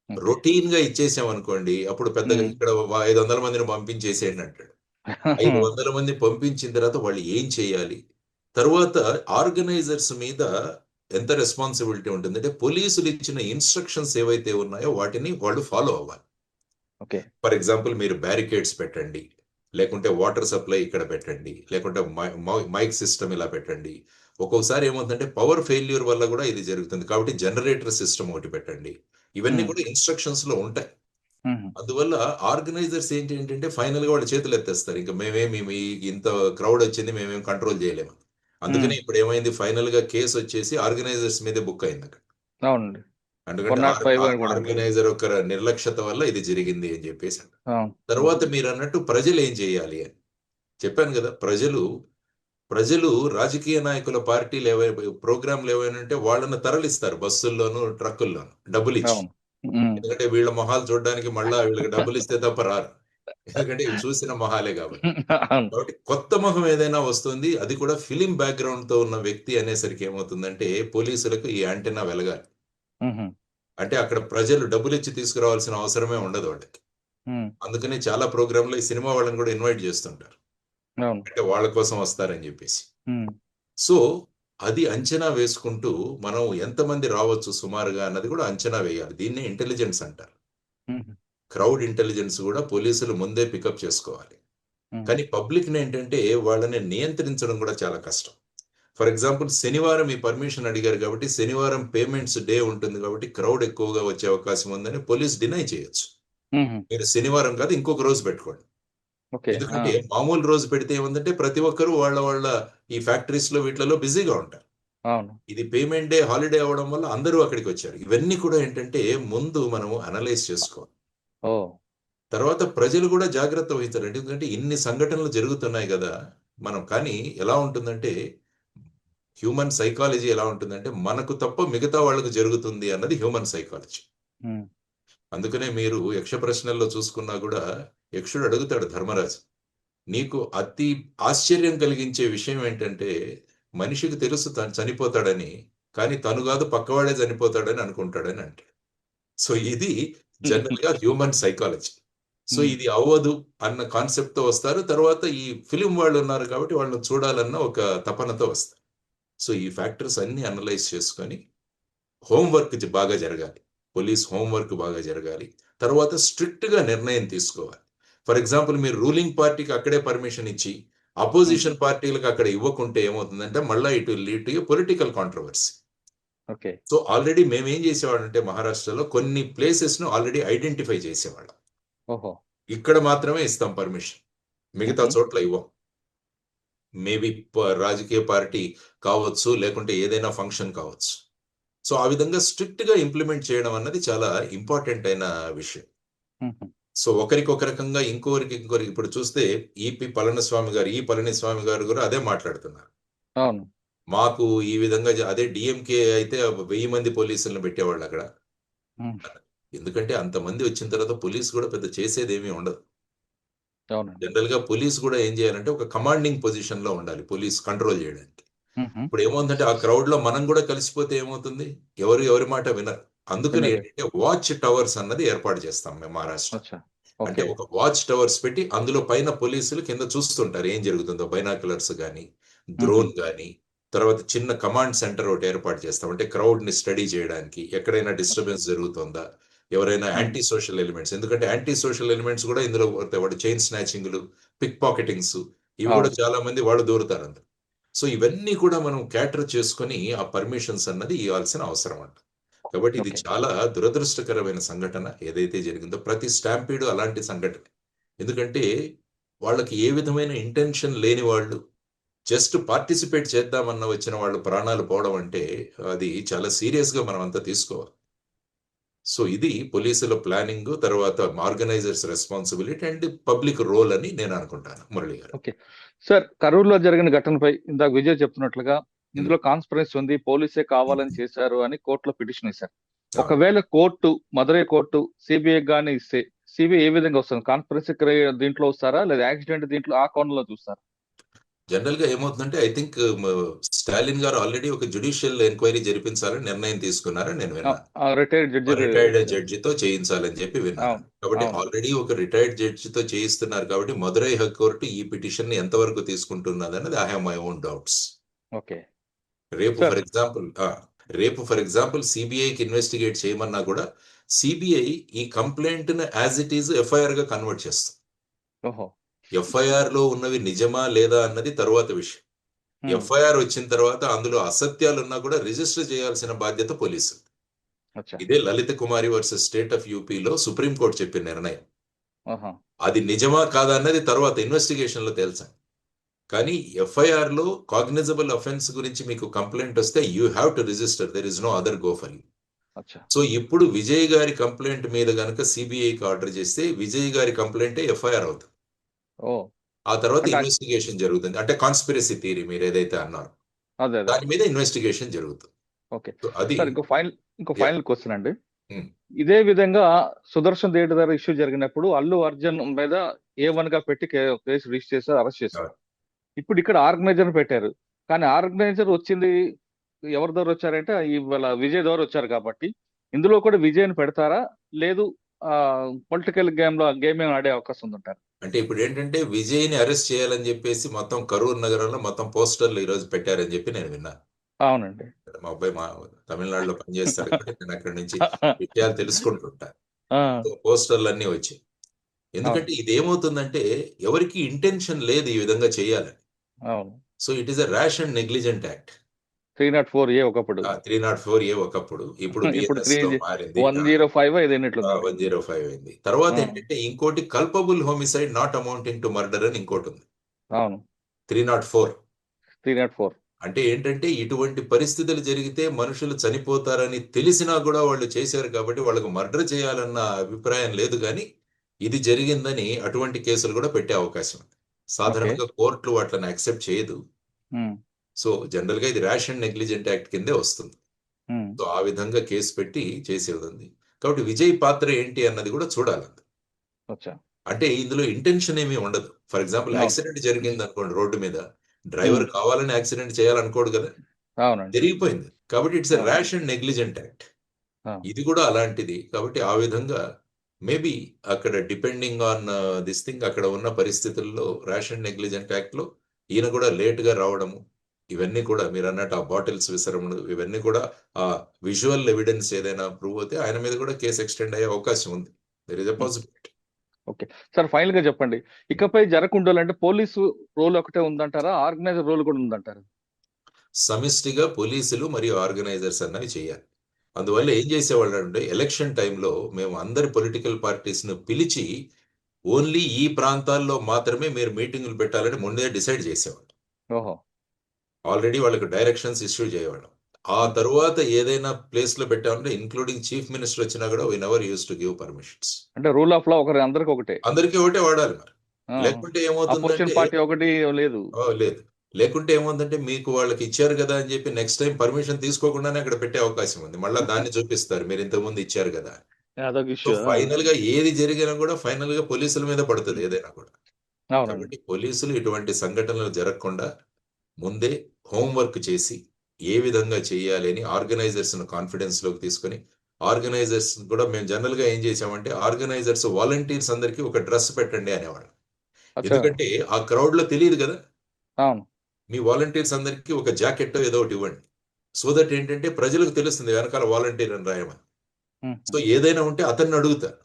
ఓకే. రొటీన్‌గా ఇచ్చేసామనుకోండి, అప్పుడు పెద్దగా ఉమ్. ఇక్కడ 500 మందిని పంపించేసేయండి అంటాడు. 500 మంది పంపించిన తర్వాత వాళ్ళు ఏం చేయాలి? తరువాత ఆర్గనైజర్స్ మీద ఎంత రెస్పాన్సిబిలిటీ ఉంటుందంటే, పోలీసులు ఇచ్చిన ఇన్‌స్ట్రక్షన్స్ ఏవైతే ఉన్నాయో వాటిని వాళ్ళు ఫాలో అవ్వాలి. ఓకే. ఫర్ ఎగ్జాంపుల్ మీరు బ్యారికేడ్స్ పెట్టండి. లేకుంటే వాటర్ సప్లై ఇక్కడ పెట్టండి. లేకుంటే మైక్ సిస్టమ్ ఇలా పెట్టండి. ఒక్కొక్కసారి ఏమవుతుందంటే పవర్ ఫెయిల్యూర్ వల్ల కూడా ఇది జరుగుతుంది. కాబట్టి జనరేటర్ సిస్టమ్ ఒకటి పెట్టండి. ఇవన్నీ ఉమ్, కూడా ఇన్‌స్ట్రక్షన్స్‌లో ఉంటాయి. ఉమ్, అందువల్ల ఆర్గనైజర్స్ ఏంటంటే ఫైనల్‌గా వాళ్ళు చేతులు ఎత్తేస్తారు. ఇంక మేమేమి మీ ఇంత క్రౌడ్ వచ్చింది మేమేం కంట్రోల్ చేయలేము. ఉమ్. అందుకనే ఇప్పుడు ఏమైంది ఫైనల్‌గా కేస్ వచ్చేసి ఆర్గనైజర్స్ మీదే బుక్ అయిందక్కడ. అవునండి. ఎందుకంటే 105 అని కూడా ఉంది. ఆర్గనైజర్ ఒక నిర్లక్ష్యత వల్ల ఇది జరిగింది అని చెప్పేసి. అవును. తర్వాత మీరన్నట్టు ప్రజలు ఏం చేయాలి అని. చెప్పాను కదా! ప్రజలు రాజకీయ నాయకుల పార్టీలు ప్రోగ్రామ్‌లు ఏవైనా ఉంటే వాళ్ళని తరలిస్తారు బస్సుల్లోను, ట్రక్కుల్లోను డబ్బులిచ్చి. అవును. ఉమ్. ఎందుకంటే వీళ్ళ మొహాలు చూడడానికి మళ్ళా వీళ్ళకి డబ్బులిస్తే తప్ప రారు. ఎందుకంటే ఇవి చూసిన మొహాలే కాబట్టి. అవును. కాబట్టి కొత్త మొహం ఏదైనా వస్తుంది. అది కూడా ఫిల్మ్ బ్యాక్‌గ్రౌండ్‌తో ఉన్న వ్యక్తి అనేసరికి ఏమవుతుందంటే పోలీసులకు ఈ యాంటెన్నా వెలగాలి. ఉహు. అంటే అక్కడ ప్రజలు డబ్బులిచ్చి తీసుకురావాల్సిన అవసరమే ఉండదు వాళ్ళకి. ఉమ్. అందుకనే చాలా ప్రోగ్రామ్‌లో ఈ సినిమా వాళ్ళని కూడా ఇన్వైట్ చేస్తుంటారు. అవును. అంటే వాళ్ళ కోసం వస్తారని జెప్పేసి. ఉమ్. సో, అది అంచనా వేసుకుంటూ మనం ఎంతమంది రావచ్చు సుమారుగా అన్నది కూడా అంచనా వేయాలి. దీన్నే ఇంటెలిజెన్స్ అంటారు. ఉహు. క్రౌడ్ ఇంటెలిజెన్స్ గూడా పోలీసులు ముందే పికప్ చేసుకోవాలి. ఉమ్. కానీ పబ్లిక్‌నేంటంటే వాళ్ళని నియంత్రించడం కూడా చాలా కష్టం. ఫర్ ఎగ్జాంపుల్ శనివారం ఈ పర్మిషన్ అడిగారు కాబట్టి శనివారం పేమెంట్స్ డే ఉంటుంది కాబట్టి క్రౌడ్ ఎక్కువగా వచ్చే అవకాశం ఉందని పోలీస్ డినై చేయొచ్చు. ఉహు. మీరు శనివారం కాదు ఇంకొక రోజు పెట్టుకోండి. ఓకే. ఆ. ఎందుకంటే మామూలు రోజు పెడితే ఏముందంటే ప్రతి ఒక్కరు వాళ్ళ ఈ ఫ్యాక్టరీస్‌లో వీట్లలో బిజీగా ఉంటారు. అవును. ఇది పేమెంట్ డే, హాలిడే అవ్వడం వల్ల అందరూ అక్కడికొచ్చారు. ఇవన్నీ కూడా ఏంటంటే ముందు మనము అనలైజ్ చేసుకోవాలి. ఓహ్! తర్వాత ప్రజలు కూడా జాగ్రత్త వహించాలి. ఎందుకంటే ఇన్ని సంఘటనలు జరుగుతున్నాయి గదా! మనం కానీ ఎలా ఉంటుందంటే హ్యూమన్ సైకాలజీ ఎలా ఉంటుందంటే మనకు తప్ప మిగతా వాళ్ళకి జరుగుతుంది అన్నది హ్యూమన్ సైకాలజీ. హ్మ్. అందుకనే మీరు యక్ష ప్రశ్నల్లో చూసుకున్నా గూడా యక్షుడు అడుగుతాడు ధర్మరాజు. నీకు అతి ఆశ్చర్యం కలిగించే విషయం ఏంటంటే, మనిషికి తెలుసు తను చనిపోతాడని. కానీ తను గాదు పక్కవాడే చనిపోతాడని అనుకుంటాడని అంటాడు. సో, ఇది జనరల్‌గా హ్యూమన్ సైకాలజీ. సో, హ్మ్. ఇది అవ్వదు అన్న కాన్సెప్ట్‌తో వస్తారు. తర్వాత ఈ ఫిల్మ్ వాళ్ళున్నారు కాబట్టి వాళ్ళని చూడాలన్న ఒక తపనతో వస్తారు. సో, ఈ ఫ్యాక్టర్స్ అన్నీ అనలైజ్ చేసుకొని హోమ్ వర్క్ బాగా జరగాలి. పోలీస్ హోమ్ వర్క్ బాగా జరగాలి. తర్వాత స్ట్రిక్ట్‌గా నిర్ణయం తీసుకోవాలి. ఫర్ ఎగ్జాంపుల్ మీరు రూలింగ్ పార్టీకి అక్కడే పర్మిషన్ ఇచ్చి, హ్మ్. అపోజిషన్ పార్టీలకి అక్కడ ఇవ్వకుంటే ఏమవుతుందంటే మళ్ళా it will lead to a political controversy. Okay. So, already మేమేం చేసేవాళ్ళంటే మహారాష్ట్రలో కొన్ని ప్లేసెస్‌ను ఆల్రెడీ ఐడెంటిఫై చేసేవాళ్ళం. ఓహో! ఇక్కడ మాత్రమే ఇస్తాం పర్మిషన్. మిగతా హుహు. చోట్ల ఇవ్వం. మేబీ రాజకీయ పార్టీ కావచ్చు, లేకుంటే ఏదైనా ఫంక్షన్ కావచ్చు. సో, ఆ విధంగా స్ట్రిక్ట్‌గా ఇంప్లిమెంట్ చేయడం అన్నది చాలా ఇంపార్టెంట్ అయిన విషయం. హుహు. సో, ఒకరికి ఒక రకంగా ఇంకొకరికి ఇప్పుడు చూస్తే ఈ పళనిస్వామి గారు కూడా అదే మాట్లాడుతున్నారు. అవును. మాకు ఈ విధంగా అదే డీఎంకే అయితే 1000 మంది పోలీసుల్ని పెట్టేవాళ్ళక్కడ. హ్మ్. ఎందుకంటే అంతమంది వచ్చిన తర్వాత పోలీస్ కూడా పెద్ద చేసేదేమీ ఉండదు. అవునండి. జనరల్‌గా పోలీస్ కూడా ఏం చేయాలంటే ఒక కమాండింగ్ పొజిషన్‌లో ఉండాలి పోలీస్ కంట్రోల్ చేయడానికి. హుహు. ఇప్పుడేమవుతుందంటే ఆ క్రౌడ్‌లో మనం గూడా కలిసిపోతే ఏమవుతుంది? ఎవరి మాట వినరు. అందుకని వినరు. ఏంటంటే వాచ్ టవర్స్ అన్నది ఏర్పాటు చేస్తాం మేము మహారాష్ట్రలో. అచ్చా! అంటే ఓకే. ఒక వాచ్ టవర్స్ పెట్టి అందులో పైన పోలీసులు కింద చూస్తుంటారు ఏం జరుగుతుందో బైనాక్యులర్స్ గాని, హుహు. డ్రోన్ గాని, తర్వాత చిన్న కమాండ్ సెంటర్ ఒకటి ఏర్పాటు చేస్తాం. అంటే క్రౌడ్‌ని స్టడీ చేయడానికి ఎక్కడైనా అచ్చా! డిస్టర్బెన్స్ జరుగుతోందా? ఎవరైనా హ్మ్. యాంటీ సోషల్ ఎలిమెంట్స్ ఎందుకంటే యాంటీ సోషల్ ఎలిమెంట్స్ గూడా ఇందులో పోతాయి. వాడు చైన్ స్నాచింగ్‌లు, పిక్ పాకెటింగ్స్ ఇవి గూడా అవును. చాలా మంది వాళ్ళు దూరుతారు అందులో. సో, ఇవన్నీ కూడా మనం క్యాటర్ చేసుకొని ఆ పర్మిషన్స్ అన్నది ఇయ్యాల్సిన అవసరం అంట. కాబట్టి ఇది ఓకే. చాలా దురదృష్టకరమైన సంఘటన ఏదైతే జరిగిందో ప్రతి స్టాంపీడు అలాంటి సంఘటనే. ఎందుకంటే వాళ్ళకి ఏ విధమైన ఇంటెన్షన్ లేని వాళ్ళు జస్ట్ పార్టిసిపేట్ చేద్దామన్న వచ్చిన వాళ్ళు ప్రాణాలు పోవడం అంటే అది చాలా సీరియస్‌గా మనం అంతా తీసుకోవాలి. సో ఇది పోలీసుల ప్లానింగ్, తర్వాత organisers responsibility and public role అని నేను అనుకుంటాను మురళి గారు. ఓకే సార్, కరూరులో జరిగిన ఘటనపై ఇందాక విజయ్ చెప్తున్నట్లుగా ఇందులో కాన్స్పిరసీ ఉంది, పోలీసే కావాలని చేశారు అని కోర్టులో పిటిషన్ వేశారు. ఒకవేళ కోర్టు, మదురై కోర్టు సిబిఐ గానీ ఇస్తే సిబిఐ ఏ విధంగా వస్తుంది? కాన్స్పిరసీ దీంట్లో వస్తారా, లేదా యాక్సిడెంట్ దీంట్లో ఆ కోణంలో చూస్తారా? జనరల్ గా ఏమవుతుందంటే ఐ థింక్ స్టాలిన్ గారు ఆల్రెడీ ఒక జ్యుడిషియల్ ఎంక్వైరీ జరిపించాలని నిర్ణయం తీసుకున్నారని నేను విన్నాను. Retired retired judge. జడ్జితో చేయించాలని చెప్పి విన్నాను. అవును, కాబట్టి అవును. ఆల్రెడీ ఒక రిటైర్డ్ జడ్జితో చేయిస్తున్నారు కాబట్టి మదురై హైకోర్టు ఈ పిటిషన్ ని ఎంతవరకు తీసుకుంటున్నది అన్నది I have my own doubts. Okay రేపు సార్. ఫర్ ఎగ్జాంపుల్ సిబిఐకి ఇన్వెస్టిగేట్ చేయమన్నా కూడా సిబిఐ ఈ కంప్లైంట్ ని యాజ్ ఇట్ ఈజ్ ఎఫ్ఐఆర్ గా కన్వర్ట్ చేస్తుంది. ఓహో. ఎఫ్ఐఆర్ లో ఉన్నవి నిజమా లేదా అన్నది తరువాత విషయం. ఎఫ్ఐఆర్ వచ్చిన తర్వాత అందులో అసత్యాలు ఉన్నా కూడా రిజిస్టర్ చేయాల్సిన బాధ్యత పోలీసు. అచ్చా. ఇదే లలిత కుమారి వర్సెస్ స్టేట్ ఆఫ్ యూపీలో సుప్రీంకోర్టు చెప్పిన నిర్ణయం. ఆహా. అది నిజమా కాదా అన్నది తర్వాత ఇన్వెస్టిగేషన్ లో తెలుసాం. కానీ ఎఫ్ఐఆర్ లో కాగ్నిజబుల్ అఫెన్స్ గురించి మీకు కంప్లైంట్ వస్తే you have to register, there is no other go for you. అచ్చా. సో ఇప్పుడు విజయ్ గారి కంప్లైంట్ మీద గనక సిబిఐకి ఆర్డర్ చేస్తే విజయ్ గారి కంప్లైంటే ఎఫ్ఐఆర్ అవుతుంది. ఓ. ఆ తర్వాత అంటే ఇన్వెస్టిగేషన్ జరుగుతుంది. అంటే కాన్స్పిరసీ థియరీ మీరు ఏదైతే అన్నారు అదే అదే. దాని మీద ఇన్వెస్టిగేషన్ జరుగుతుంది. ఓకే సో అది సార్, ఇంకో ఫైనల్ క్వశ్చన్ అండి. Hmm. ఇదే విధంగా సుదర్శన్ థియేటర్ దగ్గర ఇష్యూ జరిగినప్పుడు అల్లు అర్జున్ మీద A1 గా పెట్టి కేసు రిజిస్టర్ చేశారు, అరెస్ట్ చేశారు. ఇప్పుడు ఇక్కడ ఆర్గనైజర్ పెట్టారు, కానీ ఆర్గనైజర్ వచ్చింది ఎవరి ద్వారా వచ్చారంటే ఇవాళ విజయ్ ద్వారా వచ్చారు. కాబట్టి ఇందులో కూడా విజయ్ని పెడతారా, లేదు పొలిటికల్ గేమ్ ఏమైనా ఆడే అవకాశం ఉందంటారు? అంటే ఇప్పుడు ఏంటంటే విజయ్ని అరెస్ట్ చేయాలని చెప్పేసి మొత్తం కరూర్ నగరంలో మొత్తం పోస్టర్లు ఈ రోజు పెట్టారని చెప్పి నేను విన్నాను. అవునండి. మా అబ్బాయి తమిళనాడులో పనిచేస్తాడు కాబట్టి నేను అక్కడి నుంచి విషయాలు తెలుసుకుంటుంటా. పోస్టర్లు అన్నీ వచ్చాయి. ఎందుకంటే ఇది ఏమవుతుందంటే ఎవరికి ఇంటెన్షన్ లేదు ఈ విధంగా చేయాలని. అవును. So it is a rash and negligent act. 304A ఒకప్పుడు. 304A ఒకప్పుడు, ఇప్పుడు ఇప్పుడు BNS లో మారింది. 105 ఇదేనట్లు 105 అయింది. తర్వాత ఏంటంటే ఇంకోటి culpable homicide not amounting to murder అని ఇంకోటి ఉంది. అవును. 304 అంటే ఏంటంటే ఇటువంటి పరిస్థితులు జరిగితే మనుషులు చనిపోతారని తెలిసినా కూడా వాళ్ళు చేశారు కాబట్టి వాళ్ళకు మర్డర్ చేయాలన్న అభిప్రాయం లేదు. కానీ ఇది జరిగిందని అటువంటి కేసులు కూడా పెట్టే అవకాశం ఉంది. సాధారణంగా కోర్టులు వాటిని యాక్సెప్ట్ చేయదు. సో జనరల్ గా ఇది ర్యాష్ అండ్ నెగ్లిజెంట్ యాక్ట్ కిందే వస్తుంది. సో ఆ విధంగా కేసు పెట్టి చేసేది ఉంది. కాబట్టి విజయ్ పాత్ర ఏంటి అన్నది కూడా చూడాలి. అంటే ఇందులో ఇంటెన్షన్ ఏమీ ఉండదు. ఫర్ ఎగ్జాంపుల్ యాక్సిడెంట్ జరిగింది అనుకోండి, రోడ్డు మీద డ్రైవర్ కావాలని యాక్సిడెంట్ చేయాలనుకోడు కదా, జరిగిపోయింది. కాబట్టి it's a rash and negligent act. ఇది కూడా అలాంటిది. కాబట్టి ఆ విధంగా మేబీ అక్కడ డిపెండింగ్ ఆన్ దిస్ థింగ్ అక్కడ ఉన్న పరిస్థితుల్లో ర్యాష్ అండ్ నెగ్లిజెంట్ యాక్ట్ లో ఈయన కూడా లేట్ గా రావడము, ఇవన్నీ కూడా మీరు అన్నట్టు ఆ బాటిల్స్ విసరములు, ఇవన్నీ కూడా ఆ విజువల్ ఎవిడెన్స్ ఏదైనా ప్రూవ్ అవుతే ఆయన మీద కూడా కేసు ఎక్స్టెండ్ అయ్యే అవకాశం ఉంది. There is a possibility. Okay sir, final గా చెప్పండి, ఇకపై జరగకుండాలంటే పోలీసు రోల్ ఒకటే ఉందంటారా, ఆర్గనైజర్ రోల్ కూడా ఉందంటారా? సమిష్టిగా పోలీసులు మరియు ఆర్గనైజర్స్ అన్నవి చేయాలి. అందువల్ల ఏం చేసేవాళ్ళు అంటే ఎలక్షన్ టైంలో మేము అందరి పొలిటికల్ పార్టీస్ ను పిలిచి ఓన్లీ ఈ ప్రాంతాల్లో మాత్రమే మీరు మీటింగులు పెట్టాలని ముందే డిసైడ్ చేసేవాళ్ళు. ఓహో. ఆల్రెడీ వాళ్ళకి డైరెక్షన్స్ ఇష్యూ చేయవాళ్ళం. ఆ తరువాత ఏదైనా ప్లేస్ లో పెట్టామంటే ఇంక్లూడింగ్ చీఫ్ మినిస్టర్ వచ్చినా కూడా we never use to give permissions. అంటే రూల్ ఆఫ్ లా అందరికి ఒకటే వాడాలి మరి. లేకుంటే ఏమవుతుందంటే పార్టీ ఒకటి లేదు. లేకుంటే ఏమవుతుందంటే మీకు వాళ్ళకి ఇచ్చారు కదా అని చెప్పి నెక్స్ట్ టైం పర్మిషన్ తీసుకోకుండానే అక్కడ పెట్టే అవకాశం ఉంది. మళ్ళీ దాన్ని చూపిస్తారు మీరు ఇంతకు ముందు ఇచ్చారు కదా. ఫైనల్ గా ఏది జరిగినా కూడా ఫైనల్ గా పోలీసుల మీద పడుతుంది ఏదైనా కూడా. కాబట్టి పోలీసులు ఇటువంటి సంఘటనలు జరగకుండా ముందే హోంవర్క్ చేసి ఏ విధంగా చేయాలి అని ఆర్గనైజర్స్ ను కాన్ఫిడెన్స్ లోకి తీసుకొని, ఆర్గనైజర్స్ కూడా మేము జనరల్ గా ఏం చేసామంటే ఆర్గనైజర్స్ వాలంటీర్స్ అందరికి ఒక డ్రెస్ పెట్టండి అనేవాళ్ళు. ఎందుకంటే ఆ క్రౌడ్ లో తెలియదు కదా, మీ వాలంటీర్స్ అందరికి ఒక జాకెట్ ఏదో ఒకటి ఇవ్వండి. సో దట్ ఏంటంటే ప్రజలకు తెలుస్తుంది వెనకాల వాలంటీర్ అని రాయమని. సో ఏదైనా ఉంటే అతన్ని అడుగుతారు.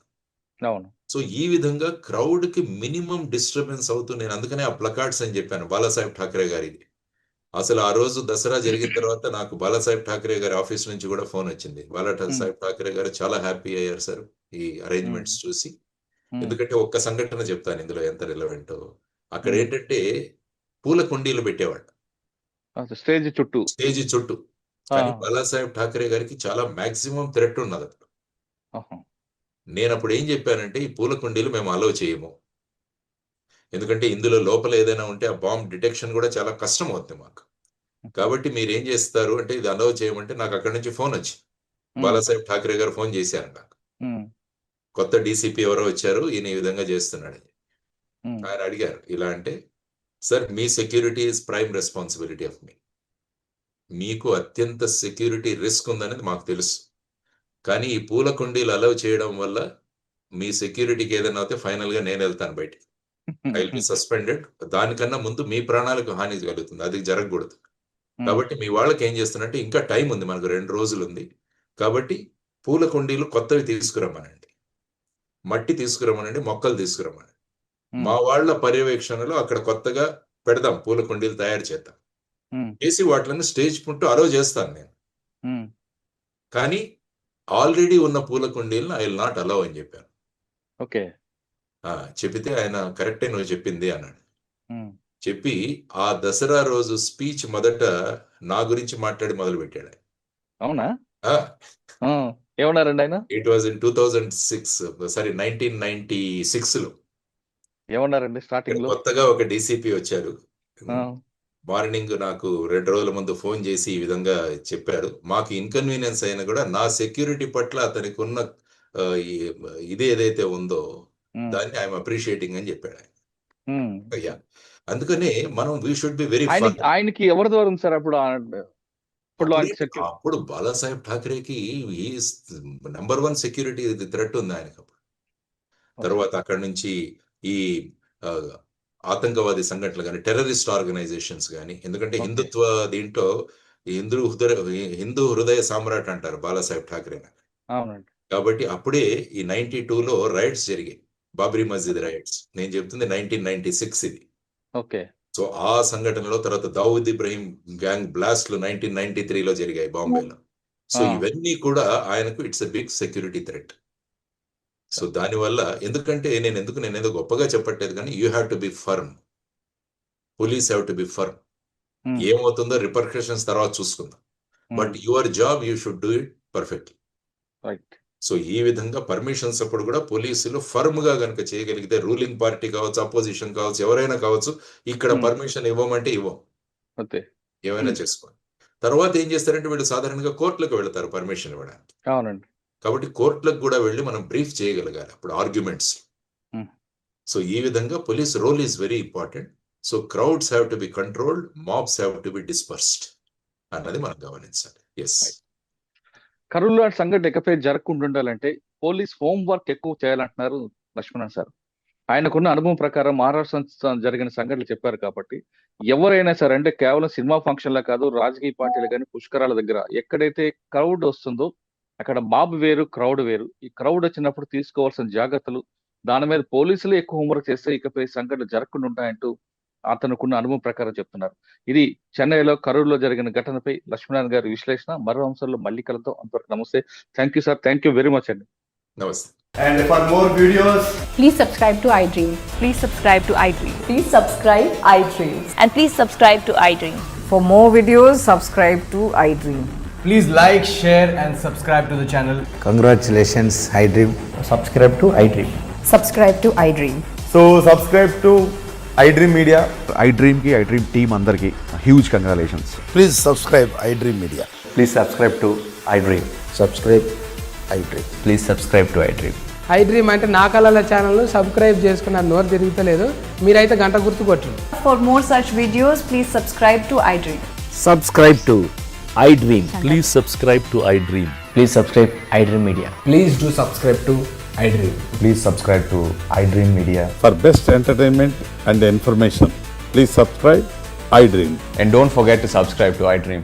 సో ఈ విధంగా క్రౌడ్ కి మినిమం డిస్టర్బెన్స్ అవుతూ, నేను అందుకనే ఆ ప్లకార్డ్స్ అని చెప్పాను బాలాసాహెబ్ ఠాకరే గారికి. అసలు ఆ రోజు దసరా జరిగిన తర్వాత నాకు బాలాసాహెబ్ ఠాకరే గారి ఆఫీస్ నుంచి కూడా ఫోన్ వచ్చింది. బాలాసాహెబ్ ఠాకరే గారు చాలా హ్యాపీ అయ్యారు సార్ ఈ అరేంజ్మెంట్స్ చూసి. ఎందుకంటే ఒక్క సంఘటన చెప్తాను ఇందులో ఎంత రిలవెంటో. అక్కడ ఏంటంటే పూల కుండీలు పెట్టేవాళ్ళు స్టేజ్ చుట్టూ. కానీ బాలాసాహెబ్ ఠాకరే గారికి చాలా మాక్సిమం థ్రెట్ ఉన్నది. ఆహా! నేనప్పుడు ఏం చెప్పానంటే, ఈ పూల కుండీలు మేము అలౌ చేయము. ఎందుకంటే ఇందులో లోపల ఏదైనా ఉంటే ఆ బాంబ్ డిటెక్షన్ కూడా చాలా కష్టం అవుతుంది మాకు. కాబట్టి మీరేం చేస్తారు అంటే ఇది అలౌ చేయమంటే నాకు అక్కడి నుంచి ఫోనొచ్చింది. హ్మ్. బాలాసాహెబ్ ఠాకరే గారు ఫోన్ చేశారు నాకు. హ్మ్. కొత్త డీసీపీ ఎవరో వచ్చారు. ఈయన ఈ విధంగా చేస్తున్నాడని. హ్మ్. ఆయన అడిగారు. ఇలా అంటే, "సార్ మీ security is prime responsibility of me. మీకు అత్యంత సెక్యూరిటీ రిస్క్ ఉందనేది మాకు తెలుసు. కానీ ఈ పూల కుండీలు అలౌ చేయడం వల్ల మీ సెక్యూరిటీకి ఏదైనా అవుతే ఫైనల్‌గా నేనెళ్తాను బయటికి. I will be suspended. దానికన్నా ముందు మీ ప్రాణాలకు హాని కలుగుతుంది. అది జరగకూడదు. హ్మ్. కాబట్టి మీ వాళ్ళకేం చేస్తున్నంటే ఇంకా టైం ఉంది. మనకు 2 రోజులుంది. కాబట్టి పూల కుండీలు కొత్తవి తీసుకురమ్మనండి. మట్టి తీసుకురమ్మనండి. మొక్కలు తీసుకురమ్మనండి. హ్మ్. మా వాళ్ళ పర్యవేక్షణలో అక్కడ కొత్తగా పెడదాం. పూల కుండీలు తయారు చేద్దాం. హ్మ్. చేసి వాటిలను స్టేజ్ చుట్టూ అలౌ చేస్తాను నేను. హ్మ్. కానీ ఆల్రెడీ ఉన్న పూల కుండీలను ఐ విల్ నాట్ అలౌ అని చెప్పాను. ఓకే. చెప్పితే ఆయన కరెక్టే నువ్వు చెప్పింది అన్నాడు. హ్మ్. చెప్పి ఆ దసరా రోజు స్పీచ్ మొదట నా గురించి మాట్లాడి మొదలుపెట్టాడు ఆయన. అవునా? ఆ! ఆ! ఏమన్నారండి ఆయన? ఇట్ వాస్ ఇన్ 2006 సారీ 1996లో. ఏమన్నారండి ఇక్కడ స్టార్టింగ్‌లో? కొత్తగా ఒక డీసీపీ వచ్చారు. ఆ! మార్నింగ్ నాకు 2 రోజుల ముందు ఫోన్ చేసి ఈ విధంగా చెప్పారు. మాకు ఇన్‌కన్వీనియన్స్ అయినా కూడా నా సెక్యూరిటీ పట్ల అతనికున్న ఈ ఇది ఏదైతే ఉందో హ్మ్. దాన్ని ఐ యామ్ అప్రిషియేటింగ్ అని చెప్పాడాయన. హ్మ్. యాహ్! అందుకనే మనం వి షుడ్ బి వెరీ ఆయనకి ఫర్మ్. ఆయనకి ఎవరి ద్వారా ఉంది సార్ అప్పుడు అప్పట్లో ఆయనకి అప్పుడేంటి సెక్యూర్ అప్పుడు బాలాసాహెబ్ ఠాకరేకి he is number 1 security threat ఉంది ఆయనకప్పుడు. ఓకే. తర్వాత అక్కడి నుంచి ఈ ఆహ్, ఆతంకవాది సంఘటనలు గాని, టెర్రరిస్ట్ ఆర్గనైజేషన్స్ గాని, ఎందుకంటే ఓకే. హిందుత్వ దీంట్లో హిందూ హృదయ సామ్రాట్ అంటారు బాలాసాహెబ్ ఠాకరేని. అవునండి. కాబట్టి అప్పుడే ఈ 92లో రైట్స్ జరిగాయి. బాబ్రీ మస్జిద్ ఓకే. రైట్స్. నేను చెప్తుంది 1996 ఇది. ఓకే. సో, ఆ సంఘటనలో తర్వాత దావూద్ ఇబ్రహీం గ్యాంగ్ బ్లాస్ట్‌లు 1993లో జరిగాయి బాంబేలో. సో, ఆ! ఇవన్నీ కూడా ఆయనకు it's a big security threat. So, okay. దానివల్ల ఎందుకంటే నేనేదో గొప్పగా చెప్పట్లేదు గానీ, you have to be firm. Police have to be firm. Hmm. ఏమవుతుందో రిపర్కషన్స్ తర్వాత చూసుకుందాం. Hmm. But your job you should do it perfectly. Right. So, ఈ విధంగా పర్మిషన్స్ అప్పుడు కూడా పోలీసులు ఫర్మ్‌గా గనుక చేయగలిగితే రూలింగ్ పార్టీ కావచ్చు, అపోజిషన్ కావచ్చు, ఎవరైనా కావచ్చు, ఇక్కడ హ్మ్. పర్మిషన్ ఇవ్వమంటే ఇవ్వం. అంతే. ఏమైనా హ్మ్. చేసుకోండి. తర్వాత ఏం చేస్తారంటే వీళ్ళు సాధారణంగా కోర్ట్‌లకి వెళ్తారు పర్మిషన్ ఇవ్వడానికి. అవునండి. కాబట్టి కోర్ట్‌లకి గూడా వెళ్లి మనం బ్రీఫ్ చేయగలగాలి అప్పుడు ఆర్గ్యుమెంట్స్. హ్మ్. సో, ఈ విధంగా police role is very important. So, crowds have to be controlled. Mobs have to be dispersed అన్నది ఓకే. మనం గమనించాలి. యెస్. రైట్. కరూర్ లాంటి సంఘటన ఇకపై జరగకుండా ఉండాలంటే పోలీస్ హోమ్ వర్క్ ఎక్కువ చేయాలంటున్నారు లక్ష్మణన్ సార్. ఆయనకున్న అనుభవం ప్రకారం మహారాష్ట్ర జరిగిన సంఘటనలు చెప్పారు కాబట్టి, ఎవరైనా సరే అంటే కేవలం సినిమా ఫంక్షన్‌లా కాదు, రాజకీయ పార్టీలు గాని, పుష్కరాల దగ్గర ఎక్కడైతే క్రౌడ్ వస్తుందో, అక్కడ మాబ్ వేరు, క్రౌడ్ వేరు. ఈ క్రౌడ్ వచ్చినప్పుడు తీసుకోవాల్సిన జాగ్రత్తలు, దాని మీద పోలీసులే ఎక్కువ హోంవర్క్ చేస్తే ఇకపై సంఘటనలు జరగకుండా ఉంటాయంటూ అతనుకున్న అనుభవం ప్రకారం చెప్తున్నారు. ఇది చెన్నైలో, కరూర్‌లో జరిగిన ఘటనపై లక్ష్మీనారాయణ గారి విశ్లేషణ. మరో అంశంలో మళ్ళీ కలుద్దాం. అంతవరకు నమస్తే. Thank you sir. Thank you very much అండి. నమస్తే. And for more videos, Please subscribe to iDream. Please subscribe to iDream. Please subscribe iDream. And please subscribe to iDream. For more videos, subscribe to iDream. please like, share, and subscribe to the channel. Congratulations, iDream. Subscribe to iDream. Subscribe to iDream. So, subscribe to iDream Media. iDream की iDream team अंदर की huge congratulations. Please subscribe iDream Media. Please subscribe to iDream. Subscribe iDream. Please subscribe to iDream. iDream అంటే నా కళల channel subscribe చేసుకున్న నోరు తిరుగుతలేదు మీరైతే గంట గుర్తు కొట్టండి. For more such videos, please subscribe to iDream. Subscribe to iDream. Please subscribe to iDream. Please subscribe iDream Media. Please do subscribe to iDream. Please subscribe to iDream Media. For best entertainment and information, please subscribe iDream. And don't forget to subscribe to iDream.